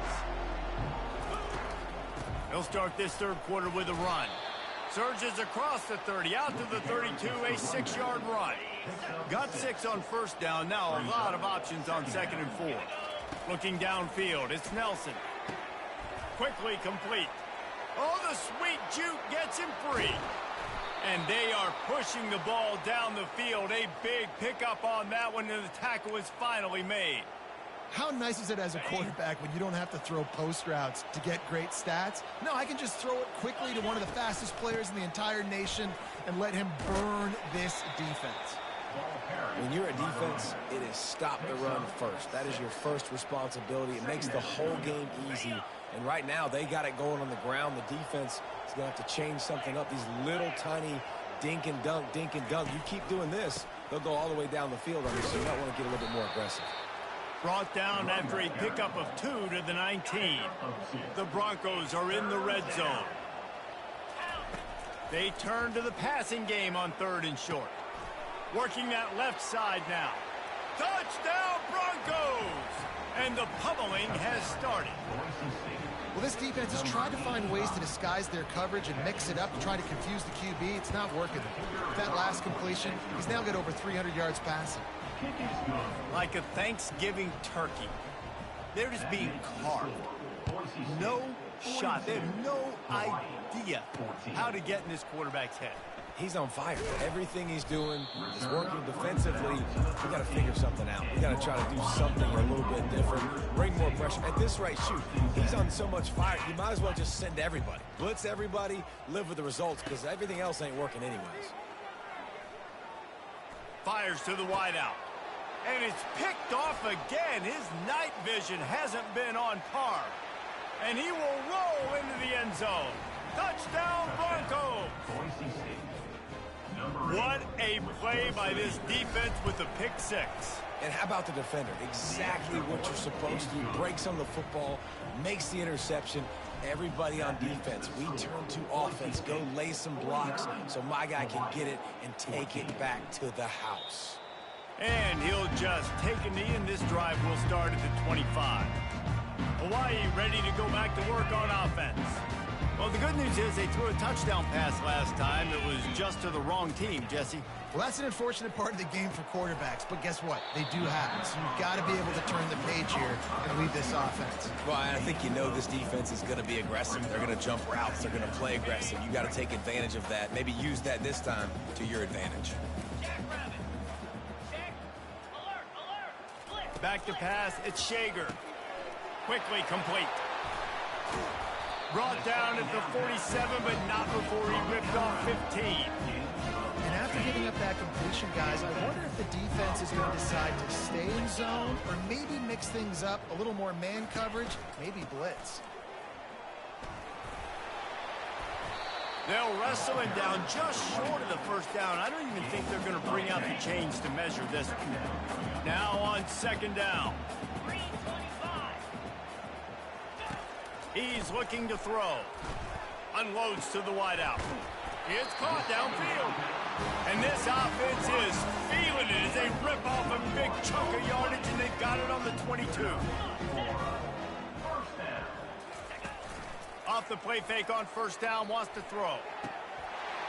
He'll start this third quarter with a run. Surges across the 30, out to the 32, a 6-yard run. Got 6 on first down, now a lot of options on second and 4. Looking downfield, it's Nelson. Quickly complete. Oh, the sweet juke gets him free. And they are pushing the ball down the field. A big pickup on that one, and the tackle is finally made. How nice is it as a quarterback when you don't have to throw post routes to get great stats? No, I can just throw it quickly to one of the fastest players in the entire nation and let him burn this defense. When you're a defense, it is stop the run first. That is your first responsibility. It makes the whole game easy. And right now, they got it going on the ground. The defense is going to have to change something up. These little tiny dink and dunk, dink and dunk. You keep doing this, they'll go all the way down the field on you, so you might want to get a little bit more aggressive. Brought down after a pickup of 2 to the 19. The Broncos are in the red zone. They turn to the passing game on 3rd and short. Working that left side now. Touchdown, Broncos! And the pummeling has started. Well, this defense has tried to find ways to disguise their coverage and mix it up to try to confuse the QB. It's not working. With that last completion, he's now got over 300 yards passing. Like a Thanksgiving turkey. They're just being carved. No shot. They have no idea how to get in this quarterback's head. He's on fire. Everything he's doing is working defensively. We got to figure something out. We got to try to do something a little bit different. Bring more pressure. At this rate, shoot, he's on so much fire, you might as well just send everybody. Blitz everybody, live with the results, because everything else ain't working anyways. Fires to the wideout. And it's picked off again. His night vision hasn't been on par. And he will roll into the end zone. Touchdown, Broncos! What a play by this defense with the pick six. And how about the defender? Exactly what you're supposed to do. Breaks on the football, makes the interception. Everybody on defense, we turn to offense. Go lay some blocks so my guy can get it and take it back to the house. And he'll just take a knee, and this drive will start at the 25. Hawaii ready to go back to work on offense. Well, the good news is they threw a touchdown pass last time. It was just to the wrong team, Jesse. Well, that's an unfortunate part of the game for quarterbacks, but guess what? They do happen, so you've got to be able to turn the page here and lead this offense. Well, I think you know this defense is going to be aggressive. They're going to jump routes. They're going to play aggressive. You got to take advantage of that. Maybe use that this time to your advantage. Jackrabbit. Check. Alert, alert. Blitz. Back to pass, it's Shager. Quickly complete. Brought down at the 47, but not before he ripped off 15. And after giving up that completion, guys, I wonder if the defense is going to decide to stay in zone or maybe mix things up, a little more man coverage, maybe blitz. They'll wrestle him down just short of the first down. I don't even think they're going to bring out the chains to measure this one. Now on second down. 325. He's looking to throw. Unloads to the wideout. It's caught downfield. And this offense is feeling it as they rip off a big chunk of yardage, and they've got it on the 22. Off the play fake on first down, wants to throw.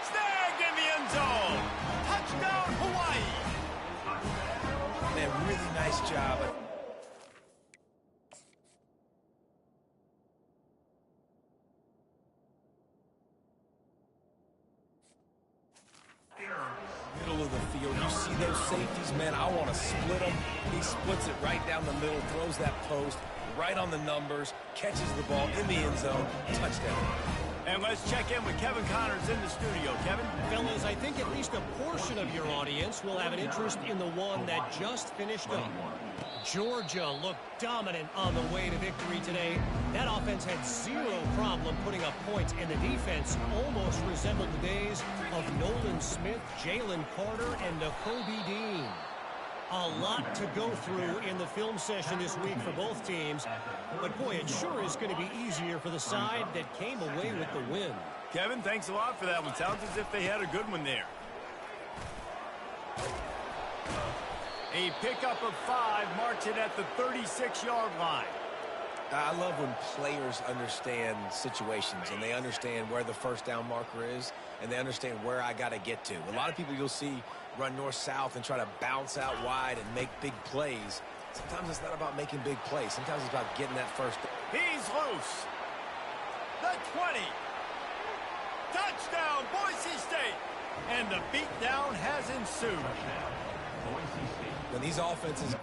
Snagged in the end zone. Touchdown, Hawaii. Man, really nice job. Middle of the field, you see those safeties, man, I want to split them. He splits it right down the middle, throws that post, right on the numbers, catches the ball in the end zone, touchdown. And let's check in with Kevin Connors in the studio. Kevin? Fellas, I think at least a portion of your audience will have an interest in the one that just finished up. Georgia looked dominant on the way to victory today. That offense had zero problem putting up points, and the defense almost resembled the days of Nolan Smith, Jalen Carter, and Nakobe Dean. A lot to go through in the film session this week for both teams, but boy, it sure is going to be easier for the side that came away with the win. Kevin, thanks a lot for that one. Sounds as if they had a good one there. A pickup of 5 marks it at the 36-yard line. I love when players understand situations and they understand where the first down marker is and they understand where I got to get to. A lot of people you'll see run north-south and try to bounce out wide and make big plays. Sometimes it's not about making big plays. Sometimes it's about getting that first down. He's loose. The 20. Touchdown, Boise State. And the beatdown has ensued. When these offenses...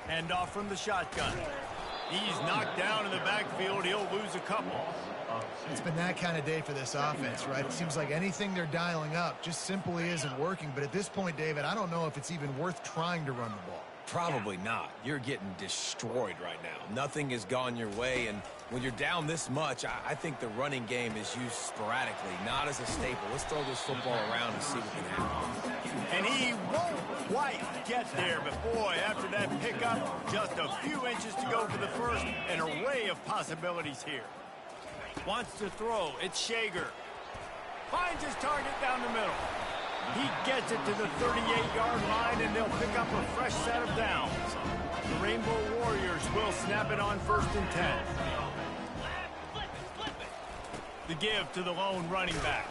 Handoff from the shotgun. He's knocked down in the backfield. He'll lose a couple. It's been that kind of day for this offense, right? It seems like anything they're dialing up just simply isn't working. But at this point, David, I don't know if it's even worth trying to run the ball. Probably not. You're getting destroyed right now. Nothing has gone your way, and when you're down this much, I think the running game is used sporadically, not as a staple. Let's throw this football around and see what can happen. And he won't quite get there, but boy, after that pickup, just a few inches to go for the first. An array of possibilities here. Wants to throw. It's Shager. Finds his target down the middle. He gets it to the 38-yard line, and they'll pick up a fresh set of downs. The Rainbow Warriors will snap it on 1st and 10. The give to the lone running back.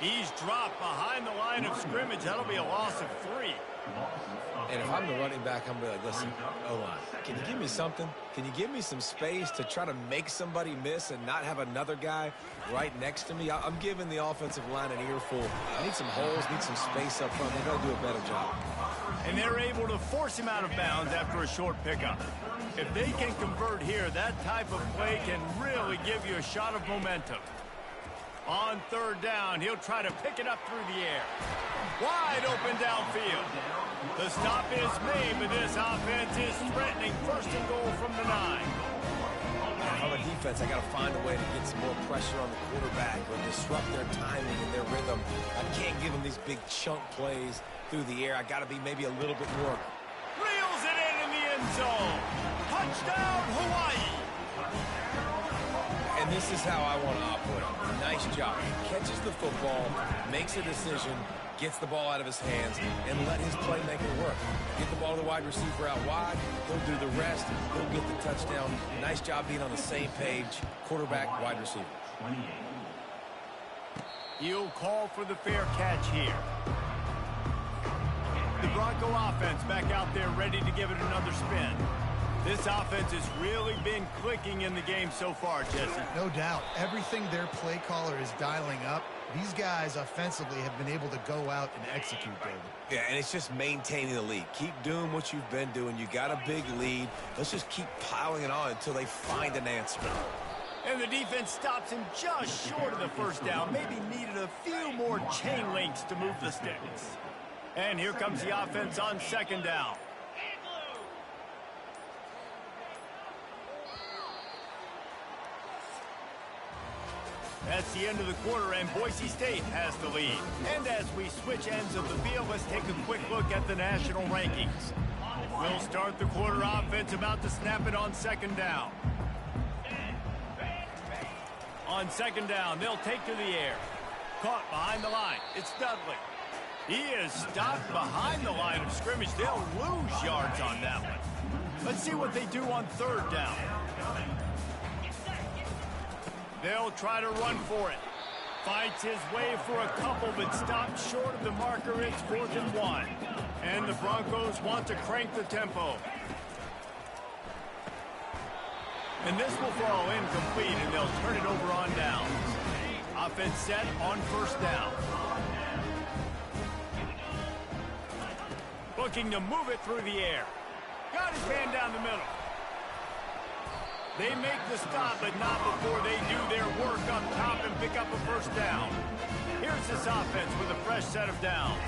He's dropped behind the line of scrimmage. That'll be a loss of 3. And if I'm the running back, I'm going to be like, listen, O-line, can you give me something? Can you give me some space to try to make somebody miss and not have another guy right next to me? I'm giving the offensive line an earful. I need some holes, need some space up front. They've got to do a better job. And they're able to force him out of bounds after a short pickup. If they can convert here, that type of play can really give you a shot of momentum. On 3rd down, he'll try to pick it up through the air. Wide open downfield. The stop is made, but this offense is threatening 1st and goal from the 9. If I'm a defense, I got to find a way to get some more pressure on the quarterback or disrupt their timing and their rhythm. I can't give them these big chunk plays through the air. I got to be maybe a little bit more. Reels it in the end zone. Touchdown, Hawaii. And this is how I want to operate. Nice job. He catches the football, makes a decision, gets the ball out of his hands, and let his playmaker work. Get the ball to the wide receiver out wide. He'll do the rest. He'll get the touchdown. Nice job being on the same page. Quarterback, wide receiver. He'll call for the fair catch here. The Bronco offense back out there ready to give it another spin. This offense has really been clicking in the game so far, Jesse. No doubt. Everything their play caller is dialing up, these guys offensively have been able to go out and execute, David. Yeah, and it's just maintaining the lead. Keep doing what you've been doing. You got a big lead. Let's just keep piling it on until they find an answer. And the defense stops him just short of the 1st down. Maybe needed a few more chain links to move the sticks. And here comes the offense on 2nd down. That's the end of the quarter, and Boise State has the lead. And as we switch ends of the field, let's take a quick look at the national rankings. We'll start the quarter offense about to snap it on 2nd down. On 2nd down, they'll take to the air. Caught behind the line. It's Dudley. He is stopped behind the line of scrimmage. They'll lose yards on that one. Let's see what they do on 3rd down. They'll try to run for it. Fights his way for a couple, but stopped short of the marker. It's 4th and 1. And the Broncos want to crank the tempo. And this will fall incomplete, and they'll turn it over on downs. Offense set on 1st down. Looking to move it through the air. Got his man down the middle. They make the stop, but not before they do their work up top and pick up a 1st down. Here's this offense with a fresh set of downs.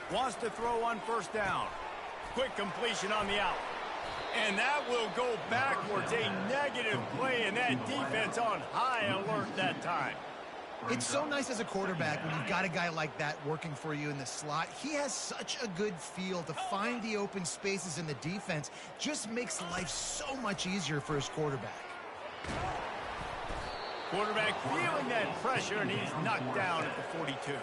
Wants to throw on 1st down. Quick completion on the out. And that will go backwards. A negative play, and that defense on high alert that time. It's so nice as a quarterback when you've got a guy like that working for you in the slot. He has such a good feel to find the open spaces in the defense. Just makes life so much easier for his quarterback. Quarterback feeling that pressure, and he's knocked down at the 42.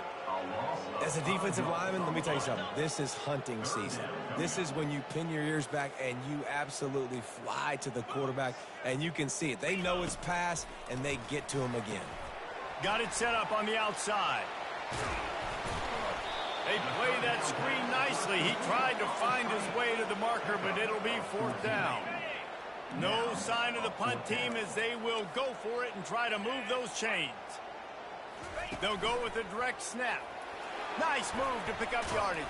As a defensive lineman, let me tell you something. This is hunting season. This is when you pin your ears back and you absolutely fly to the quarterback, and you can see it. They know it's pass, and they get to him again. Got it set up on the outside. They play that screen nicely. He tried to find his way to the marker, but it'll be 4th down. No sign of the punt team as they will go for it and try to move those chains. They'll go with a direct snap. Nice move to pick up yardage.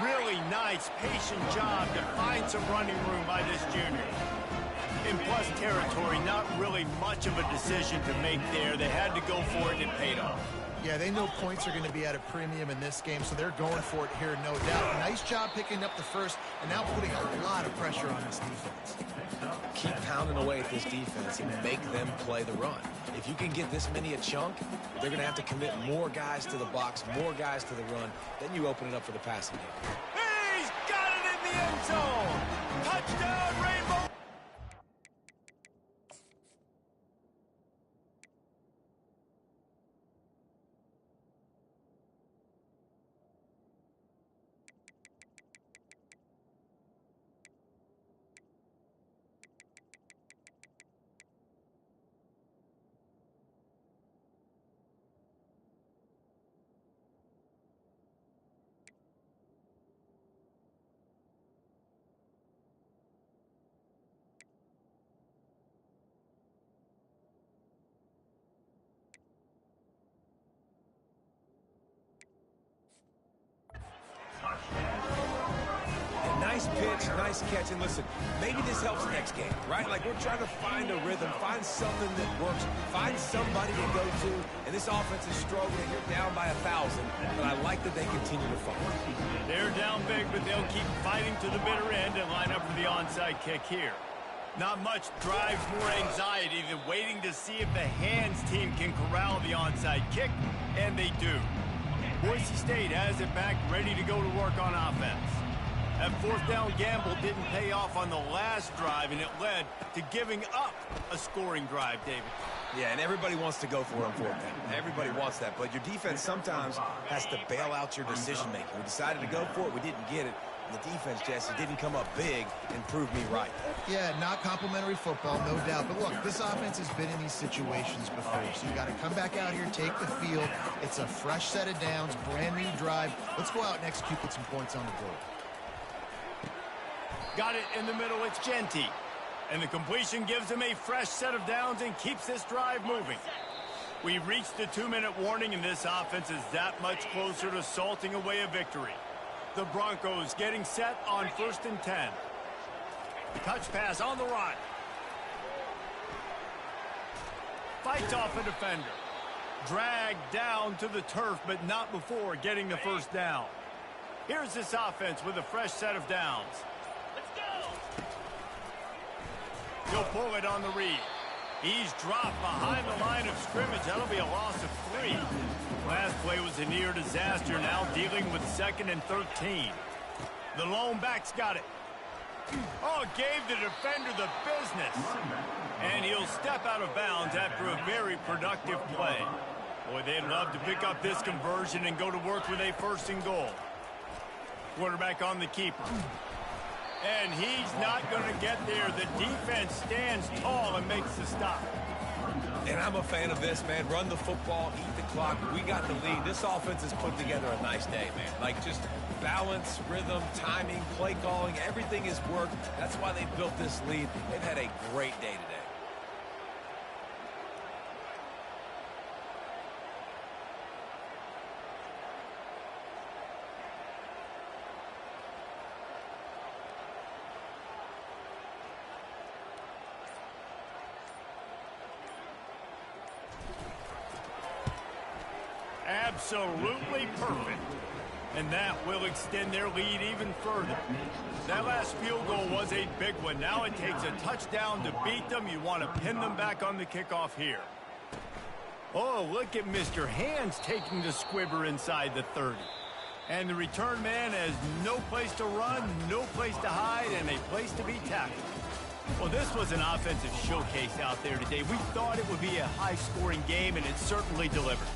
Really nice, patient job to find some running room by this junior. In plus territory, not really much of a decision to make there. They had to go for it and it paid off. Yeah, they know points are going to be at a premium in this game, so they're going for it here, no doubt. Nice job picking up the first and now putting a lot of pressure on this defense. Keep pounding away at this defense and make them play the run. If you can get this many a chunk, they're going to have to commit more guys to the box, more guys to the run. Then you open it up for the passing game. He's got it in the end zone. Touchdown, Rainbow. Nice pitch, nice catch, and listen, maybe this helps next game, right? Like, we're trying to find a rhythm, find something that works, find somebody to go to, and this offense is struggling. You're down by 1,000, but I like that they continue to fight. They're down big, but they'll keep fighting to the bitter end and line up for the onside kick here. Not much drives more anxiety than waiting to see if the hands team can corral the onside kick, and they do. Boise State has it back, ready to go to work on offense. That fourth down gamble didn't pay off on the last drive, and it led to giving up a scoring drive, David. Yeah, and everybody wants to go for it on fourth down. Everybody wants that, but your defense sometimes has to bail out your decision-making. We decided to go for it. We didn't get it. And the defense, Jesse, didn't come up big and prove me right. Yeah, not complimentary football, no doubt. But look, this offense has been in these situations before, so you got to come back out here, take the field. It's a fresh set of downs, brand new drive. Let's go out and execute, put some points on the board. Got it in the middle, it's Genty. And the completion gives him a fresh set of downs and keeps this drive moving. We've reached the 2-minute warning, and this offense is that much closer to salting away a victory. The Broncos getting set on 1st and 10. Touch pass on the run. Fights off a defender. Dragged down to the turf, but not before getting the first down. Here's this offense with a fresh set of downs. He'll pull it on the read. He's dropped behind the line of scrimmage. That'll be a loss of 3. Last play was a near disaster, now dealing with 2nd and 13. The lone back's got it. Oh, gave the defender the business. And he'll step out of bounds after a very productive play. Boy, they'd love to pick up this conversion and go to work with a 1st and goal. Quarterback on the keeper. And he's not going to get there. The defense stands tall and makes the stop. And I'm a fan of this, man. Run the football, eat the clock. We got the lead. This offense has put together a nice day, man. Like, just balance, rhythm, timing, play calling, everything has worked. That's why they built this lead. They've had a great day today. Absolutely perfect. And that will extend their lead even further. That last field goal was a big one. Now it takes a touchdown to beat them. You want to pin them back on the kickoff here. Oh, look at Mr. Hands taking the squibber inside the 30. And the return man has no place to run, no place to hide, and a place to be tackled. Well, this was an offensive showcase out there today. We thought it would be a high-scoring game, and it certainly delivered.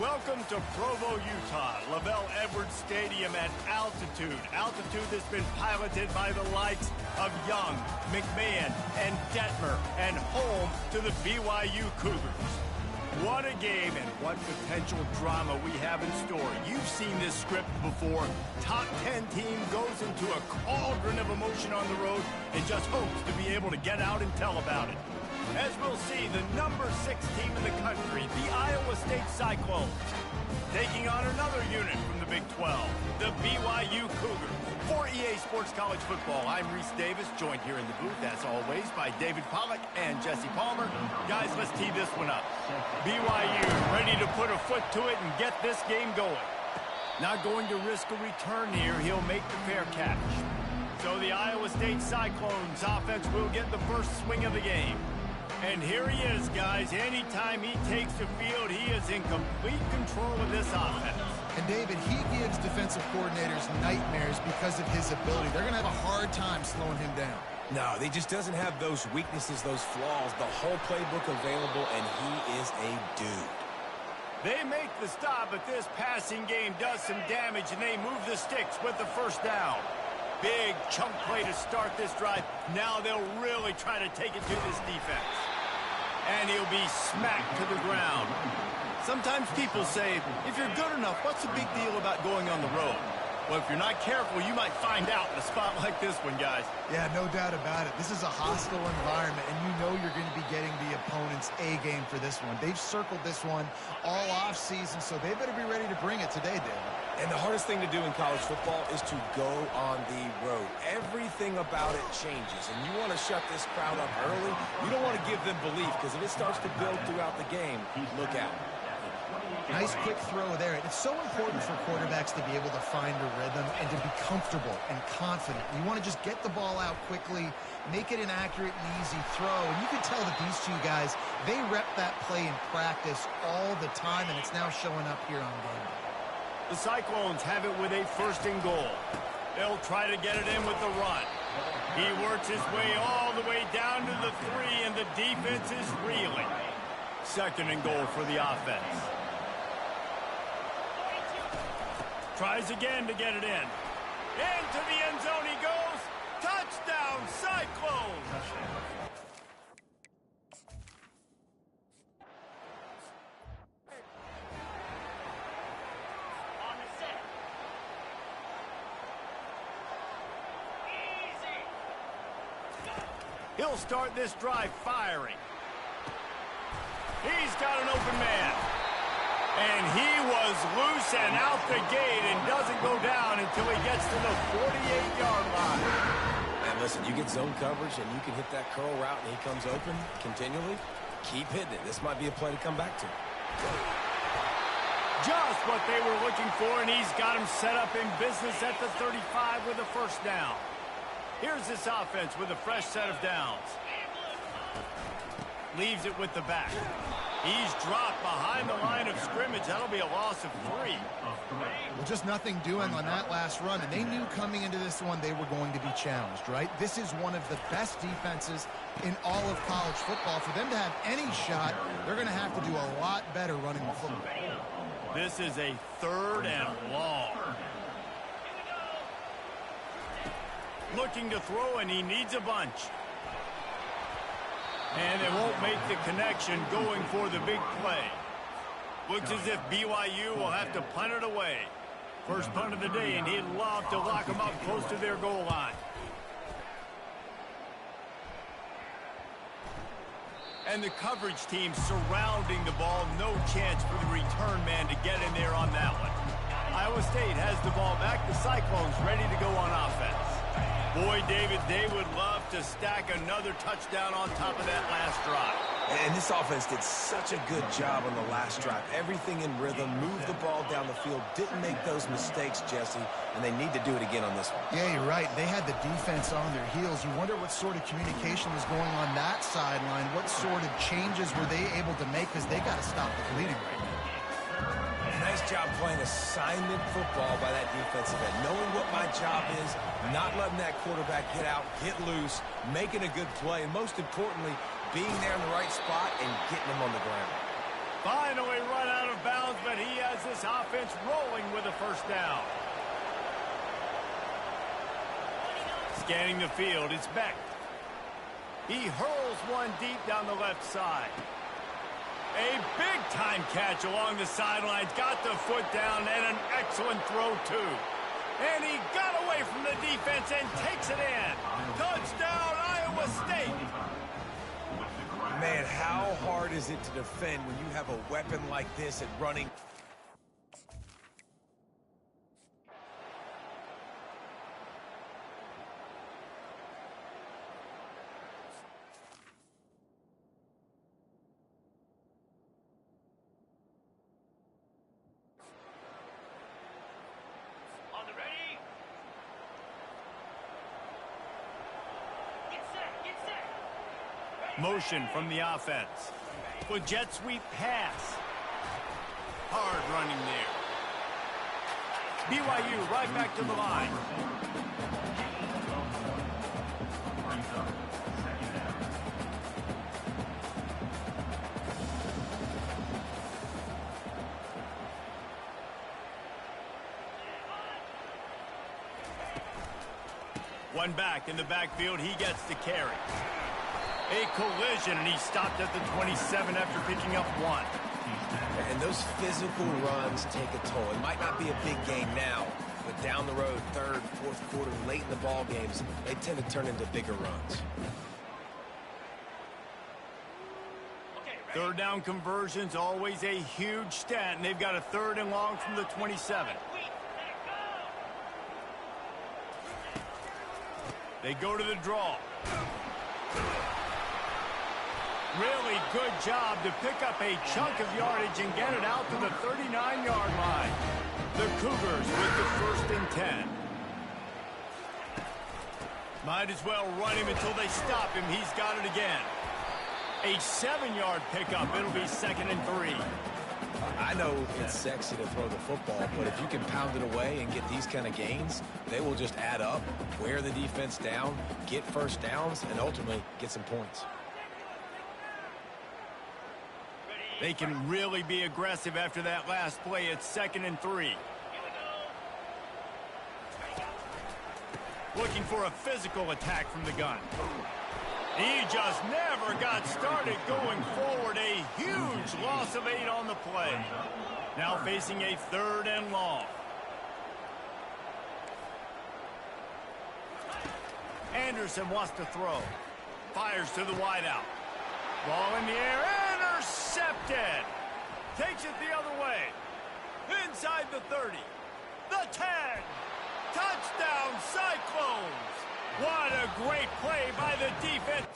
Welcome to Provo, Utah, Lavelle Edwards Stadium at altitude. Altitude that's been piloted by the likes of Young, McMahon, and Detmer, and home to the BYU Cougars. What a game and what potential drama we have in store. You've seen this script before. Top 10 team goes into a cauldron of emotion on the road and just hopes to be able to get out and tell about it. As we'll see, the number 6 team in the country, the Iowa State Cyclones, taking on another unit from the Big 12, the BYU Cougars. For EA Sports College Football, I'm Reese Davis, joined here in the booth, as always, by David Pollack and Jesse Palmer. Guys, let's tee this one up. BYU ready to put a foot to it and get this game going. Not going to risk a return here. He'll make the fair catch. So the Iowa State Cyclones offense will get the first swing of the game. And here he is, guys. Anytime he takes the field, he is in complete control of this offense. And David, he gives defensive coordinators nightmares because of his ability. They're going to have a hard time slowing him down. No, he just doesn't have those weaknesses, those flaws, the whole playbook available, and he is a dude. They make the stop, but this passing game does some damage, and they move the sticks with the first down. Big chunk play to start this drive. Now they'll really try to take it to this defense. And he'll be smacked to the ground. Sometimes people say, if you're good enough, what's the big deal about going on the road? Well, if you're not careful, you might find out in a spot like this one, guys. Yeah, no doubt about it. This is a hostile environment, and you know you're going to be getting the opponent's A game for this one. They've circled this one all offseason, so they better be ready to bring it today, David. And the hardest thing to do in college football is to go on the road. Everything about it changes, and you want to shut this crowd up early. You don't want to give them belief, because if it starts to build throughout the game, look out. Nice quick throw there. It's so important for quarterbacks to be able to find a rhythm and to be comfortable and confident. You want to just get the ball out quickly, make it an accurate and easy throw. And you can tell that these two guys, they rep that play in practice all the time, and it's now showing up here on game day. The Cyclones have it with a first and goal. They'll try to get it in with the run. He works his way all the way down to the 3, and the defense is reeling. Second and goal for the offense. Tries again to get it in. Into the end zone he goes. Touchdown, Cyclones! On the set. Easy. He'll start this drive firing. He's got an open man. And he was loose and out the gate and doesn't go down until he gets to the 48-yard line. And listen, you get zone coverage and you can hit that curl route and he comes open continually. Keep hitting it. This might be a play to come back to. Just what they were looking for, and he's got him set up in business at the 35 with a first down. Here's this offense with a fresh set of downs. Leaves it with the back. He's dropped behind the line of scrimmage. That'll be a loss of 3. Well, just nothing doing on that last run, and they knew coming into this one they were going to be challenged, right? This is one of the best defenses in all of college football. For them to have any shot, they're going to have to do a lot better running the football. This is a 3rd and long. Looking to throw, and he needs a bunch. And they won't make the connection going for the big play. Looks as if BYU will have to punt it away. First punt of the day, and he'd love to lock them up close to their goal line. And the coverage team surrounding the ball. No chance for the return man to get in there on that one. Iowa State has the ball back. The Cyclones ready to go on offense. Boy, David, they would love to stack another touchdown on top of that last drive. And this offense did such a good job on the last drive. Everything in rhythm, moved the ball down the field, didn't make those mistakes, Jesse, and they need to do it again on this one. Yeah, you're right. They had the defense on their heels. You wonder what sort of communication was going on that sideline. What sort of changes were they able to make, because they got to stop the bleeding right now. Nice job playing assignment football by that defensive end. Knowing what my job is, not letting that quarterback get out, get loose, making a good play, and most importantly, being there in the right spot and getting him on the ground. Finally run out of bounds, but he has this offense rolling with a first down. Scanning the field, it's Beck. He hurls one deep down the left side. A big-time catch along the sidelines. Got the foot down and an excellent throw, too. And he got away from the defense and takes it in. Touchdown, Iowa State. Man, how hard is it to defend when you have a weapon like this at running? On the ready. Get set, get set. Motion from the offense. With jet sweep pass. Hard running there. BYU right back to the line. One back in the backfield, he gets the carry. A collision, and he stopped at the 27 after picking up one. And those physical runs take a toll. It might not be a big game now, but down the road, third, fourth quarter, late in the ball games, they tend to turn into bigger runs. Third down conversions, always a huge stat, and they've got a 3rd and long from the 27. They go to the draw. Really good job to pick up a chunk of yardage and get it out to the 39-yard line. The Cougars with the 1st and 10. Might as well run him until they stop him. He's got it again. A 7-yard pickup. It'll be 2nd and 3. I know it's sexy to throw the football, but if you can pound it away and get these kind of gains, they will just add up, wear the defense down, get first downs, and ultimately get some points. They can really be aggressive after that last play. It's 2nd and 3. Looking for a physical attack from the gun. He just never got started going forward. A huge loss of 8 on the play. Now facing a 3rd and long. Anderson wants to throw. Fires to the wideout. Ball in the air. Intercepted. Takes it the other way. Inside the 30. The 10. Touchdown, Cyclones. What a great play by the defense.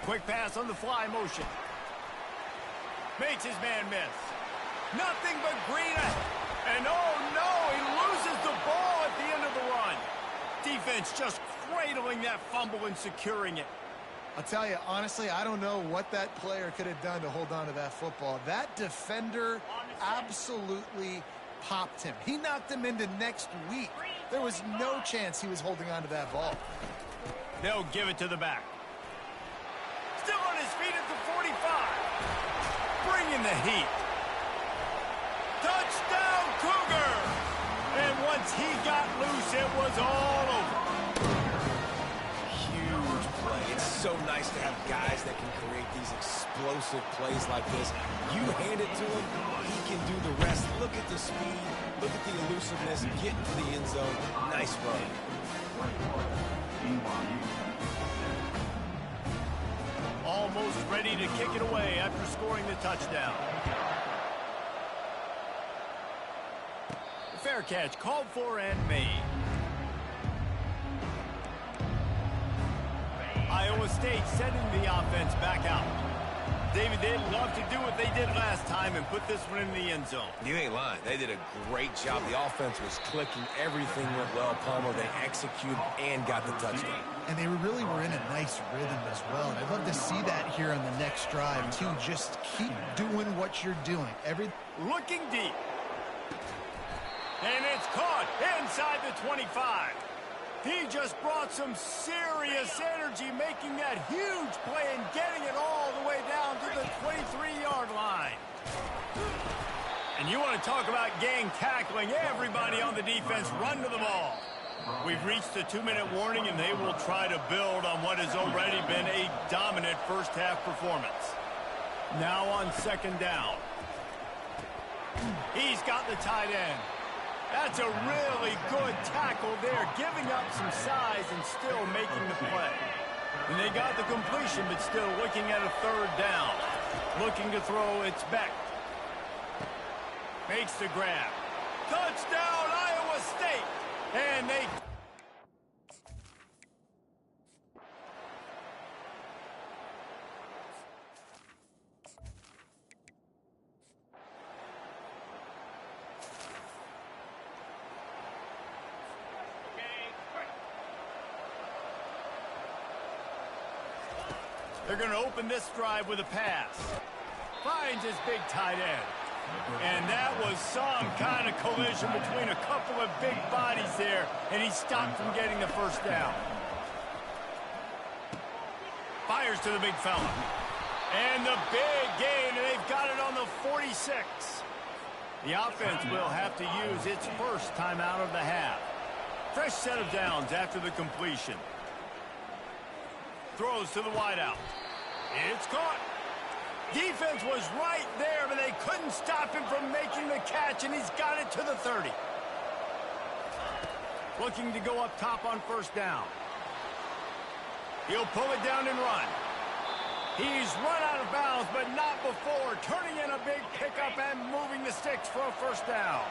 Quick pass on the fly motion. Makes his man miss. Nothing but green. And oh no, he loses the ball at the end of the run. Defense just cradling that fumble and securing it. I'll tell you, honestly, I don't know what that player could have done to hold on to that football. That defender absolutely popped him. He knocked him into next week. There was no chance he was holding on to that ball. They'll give it to the back. Still on his feet at the 45. Bringing the heat. Touchdown, Cougar! And once he got loose, it was all over. Huge play. It's so nice to have guys that can create these explosive plays like this. You hand it to him, he can do the rest. Look at the speed. Look at the elusiveness. Get into the end zone. Nice run. Almost ready to kick it away after scoring the touchdown. Fair catch called for and made. Iowa State sending the offense back out. David, they'd love to do what they did last time and put this one in the end zone. You ain't lying. They did a great job. The offense was clicking. Everything went well. Palmer, they executed and got the touchdown. And they really were in a nice rhythm as well. And I'd love to see that here on the next drive, too. Just keep doing what you're doing. Looking deep. And it's caught inside the 25. He just brought some serious energy, making that huge play and getting it all the way down to the 23-yard line. And you want to talk about gang tackling. Everybody on the defense run to the ball. We've reached the 2-minute warning, and they will try to build on what has already been a dominant first-half performance. Now on second down. He's got the tight end. That's a really good tackle there, giving up some size and still making the play. And they got the completion, but still looking at a third down. Looking to throw, it's Beck. Makes the grab. Touchdown, Iowa State! And they... They're going to open this drive with a pass. Finds his big tight end. And that was some kind of collision between a couple of big bodies there, and he stopped from getting the first down. Fires to the big fella. And the big gain, and they've got it on the 46. The offense will have to use its first timeout of the half. Fresh set of downs after the completion. Throws to the wideout. It's caught. Defense was right there, but they couldn't stop him from making the catch, and he's got it to the 30. Looking to go up top on first down. He'll pull it down and run. He's run out of bounds, but not before turning in a big pickup and moving the sticks for a first down.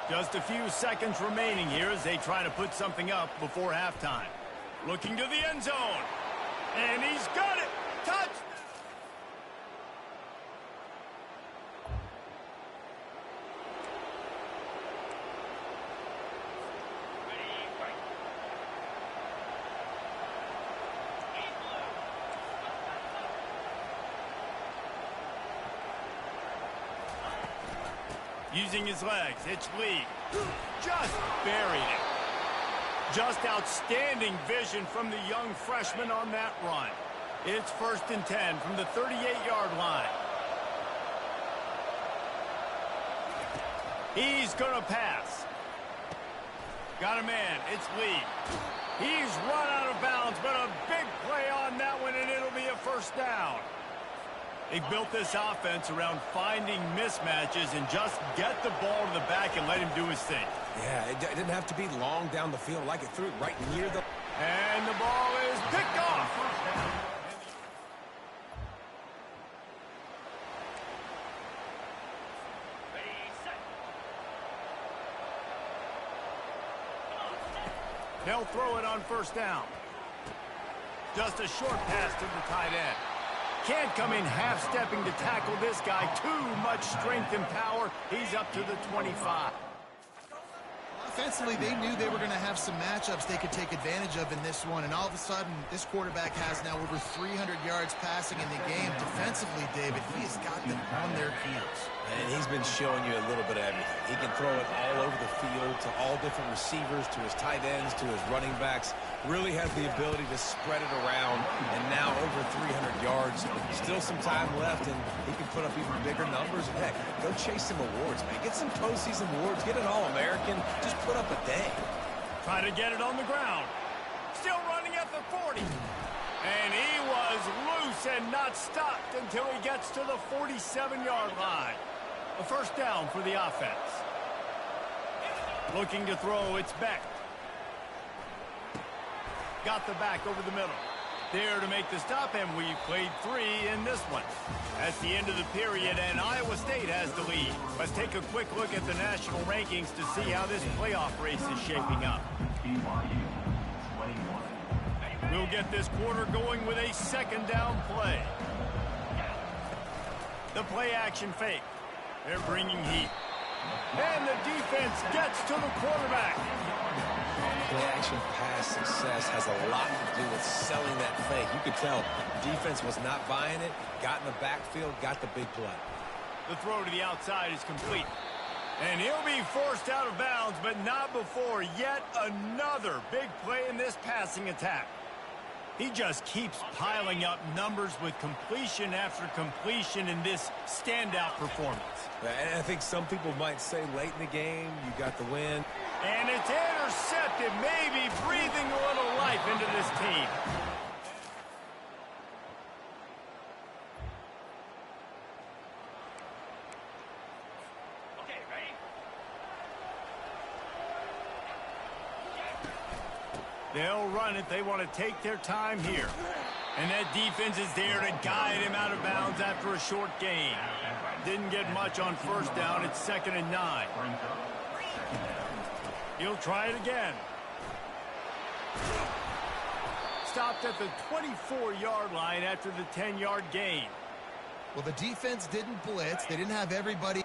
Just a few seconds remaining here as they try to put something up before halftime. Looking to the end zone. And he's got it. Touch. Using his legs, it's Lee. Just buried it. Just outstanding vision from the young freshman on that run. It's 1st and 10 from the 38-yard line. He's going to pass. Got a man. It's Lee. He's run out of bounds, but a big play on that one, and it'll be a first down. They've built this offense around finding mismatches and just get the ball to the back and let him do his thing. Yeah, it didn't have to be long down the field. Like it threw it right near the... And the ball is picked off. They'll throw it on first down. Just a short pass to the tight end. Can't come in half-stepping to tackle this guy. Too much strength and power. He's up to the 25. Offensively, they knew they were going to have some matchups they could take advantage of in this one, and all of a sudden, this quarterback has now over 300 yards passing in the game. Defensively, David, he has got them on their heels. And he's been showing you a little bit of everything. He can throw it all over the field to all different receivers, to his tight ends, to his running backs. Really has the ability to spread it around, and now over 300 yards. Still some time left, and he can put up even bigger numbers. And heck, go chase some awards, man. Get some postseason awards. Get an All-American. Just put up a day. Try to get it on the ground. Still running at the 40. And he was loose and not stopped until he gets to the 47-yard line. A first down for the offense. Looking to throw, it's Beck. Got the back over the middle. There to make the stop, and we played 3 in this one. That's the end of the period, and Iowa State has the lead. Let's take a quick look at the national rankings to see how this playoff race is shaping up. We'll get this quarter going with a second down play. The play action fake. They're bringing heat. And the defense gets to the quarterback. Play action pass success has a lot to do with selling that fake. You could tell defense was not buying it, got in the backfield, got the big play. The throw to the outside is complete. And he'll be forced out of bounds, but not before yet another big play in this passing attack. He just keeps piling up numbers with completion after completion in this standout performance. And I think some people might say late in the game, you got the win. And it's intercepted, maybe breathing a little life into this team. Okay, ready? They'll run it. They want to take their time here. And that defense is there to guide him out of bounds after a short gain. Didn't get much on first down. It's 2nd and 9. He'll try it again. Stopped at the 24-yard line after the 10-yard gain. Well, the defense didn't blitz. They didn't have everybody.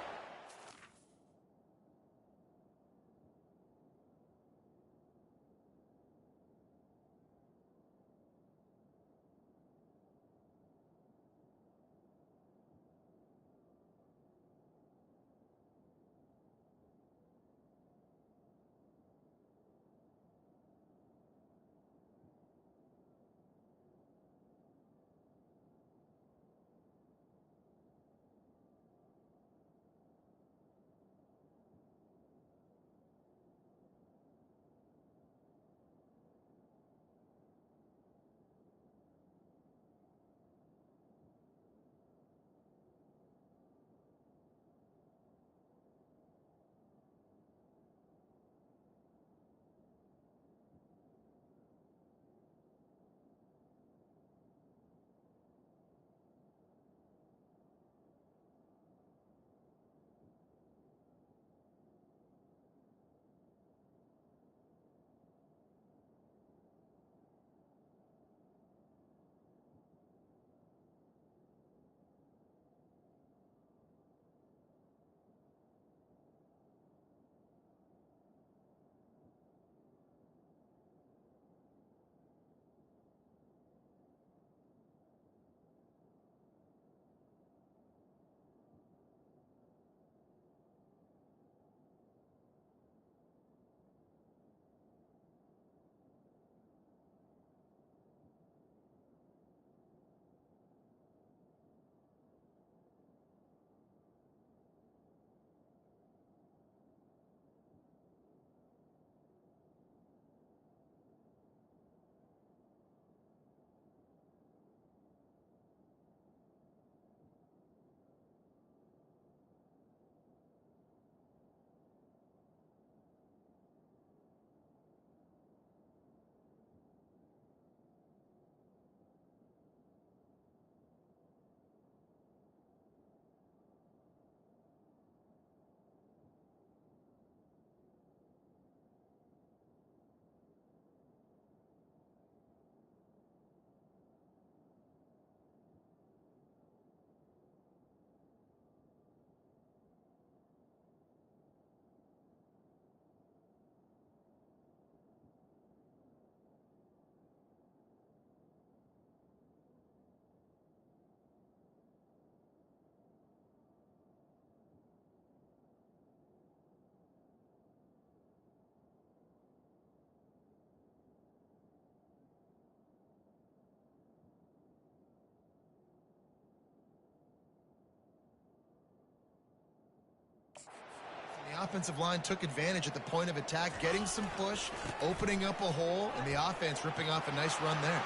The offensive line took advantage at the point of attack, getting some push, opening up a hole, and the offense ripping off a nice run there.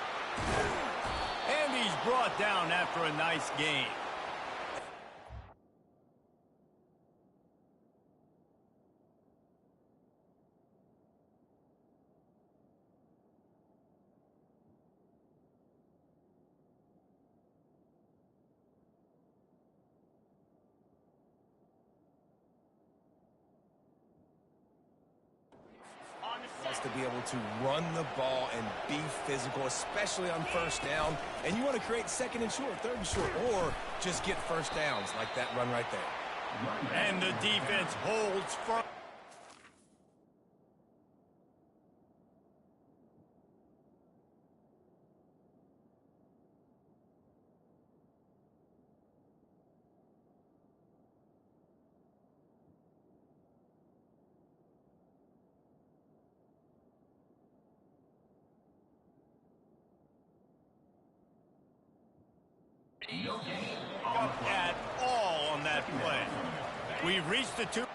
And he's brought down after a nice gain. Wants to be able to run the ball and be physical, especially on first down. And you want to create second and short, third and short, or just get first downs like that run right there. And the defense holds firm. At all on that play. We've reached the 2.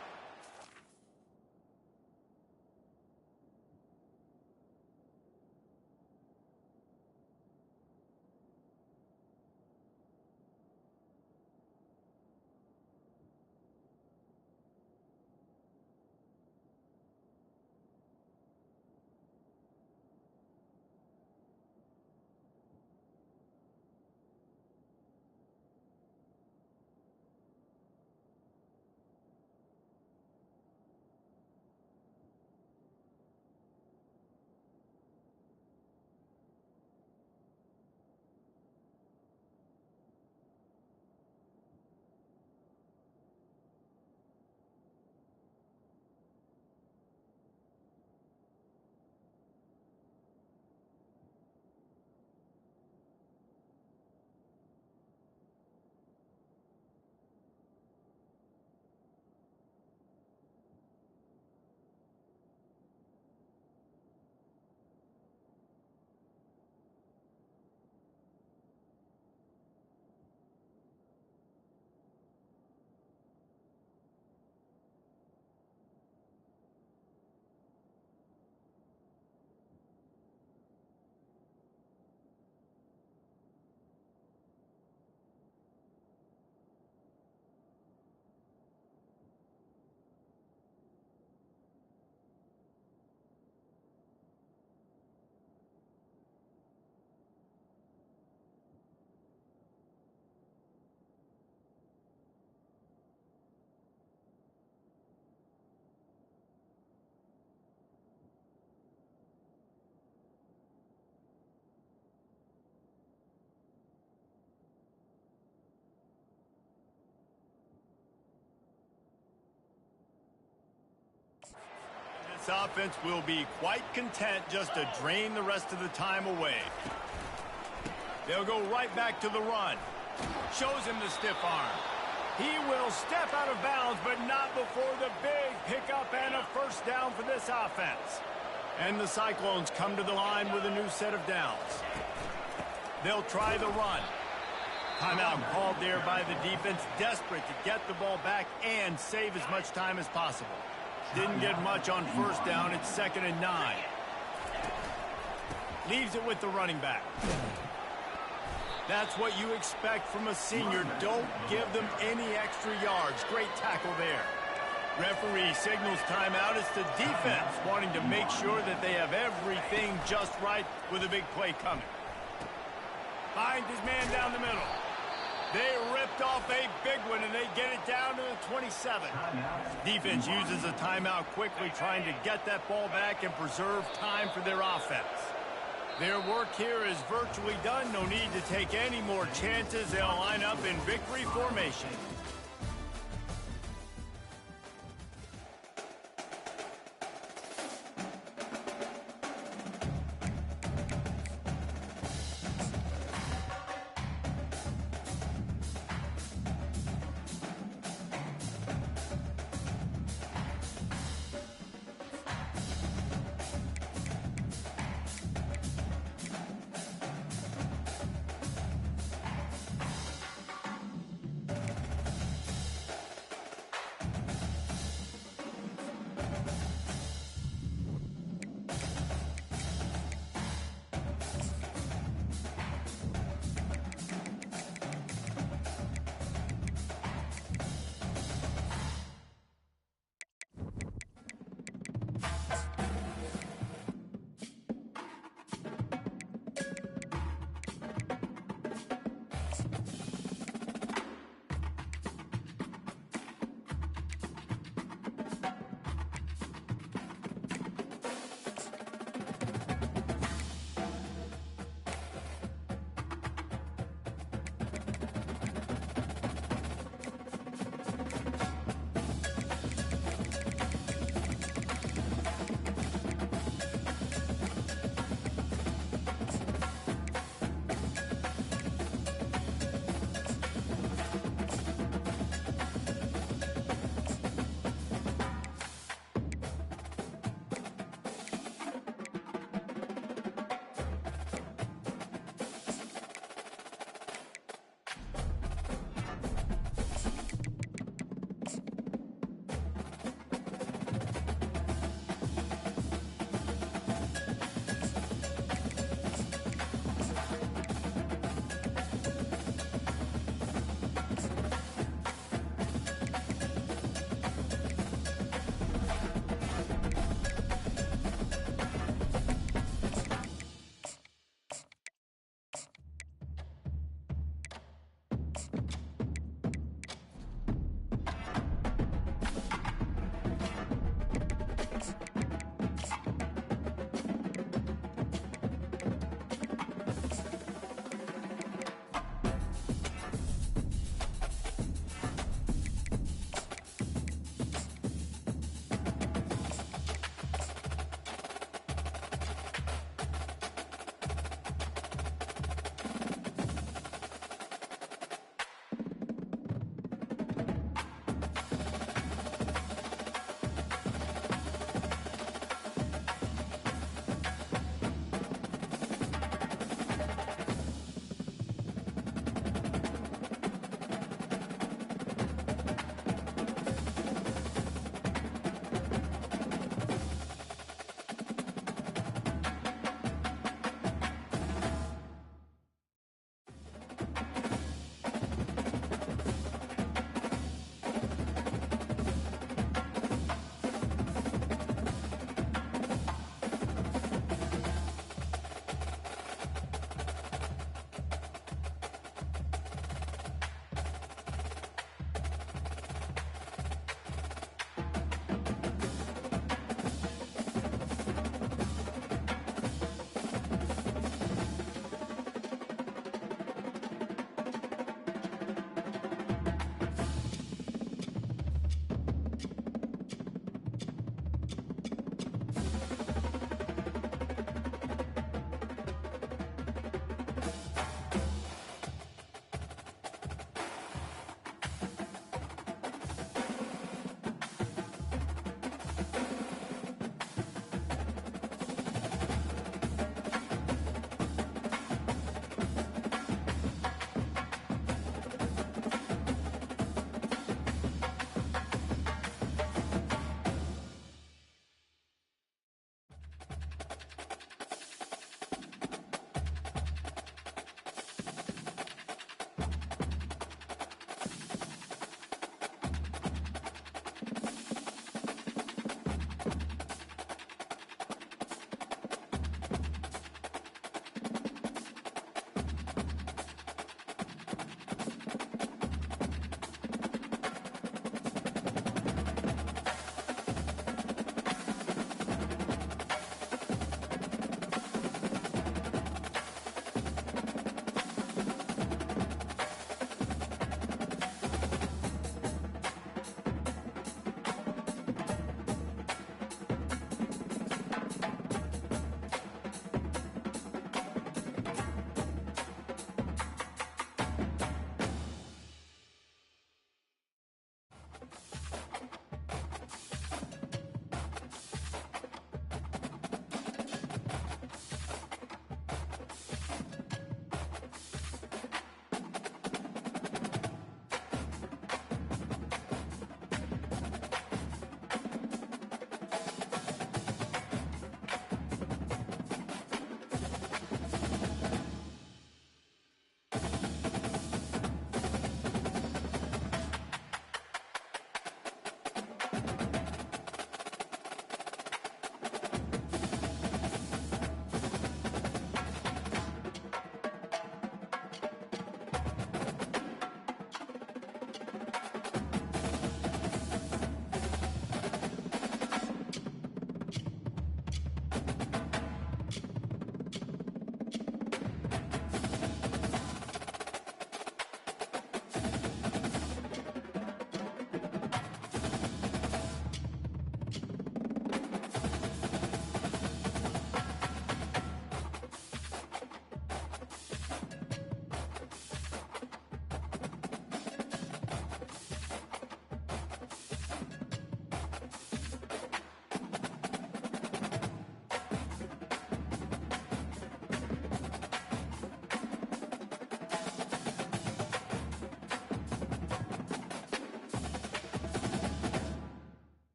This offense will be quite content just to drain the rest of the time away. They'll go right back to the run. Shows him the stiff arm. He will step out of bounds, but not before the big pickup and a first down for this offense. And the Cyclones come to the line with a new set of downs. They'll try the run. Timeout called there by the defense, desperate to get the ball back and save as much time as possible. Didn't get much on first down. It's 2nd and 9. Leaves it with the running back. That's what you expect from a senior. Don't give them any extra yards. Great tackle there. Referee signals timeout. It's the defense wanting to make sure that they have everything just right with a big play coming. Finds his man down the middle. They ripped off a big one, and they get it down to the 27. Defense uses a timeout quickly, trying to get that ball back and preserve time for their offense. Their work here is virtually done. No need to take any more chances. They'll line up in victory formation.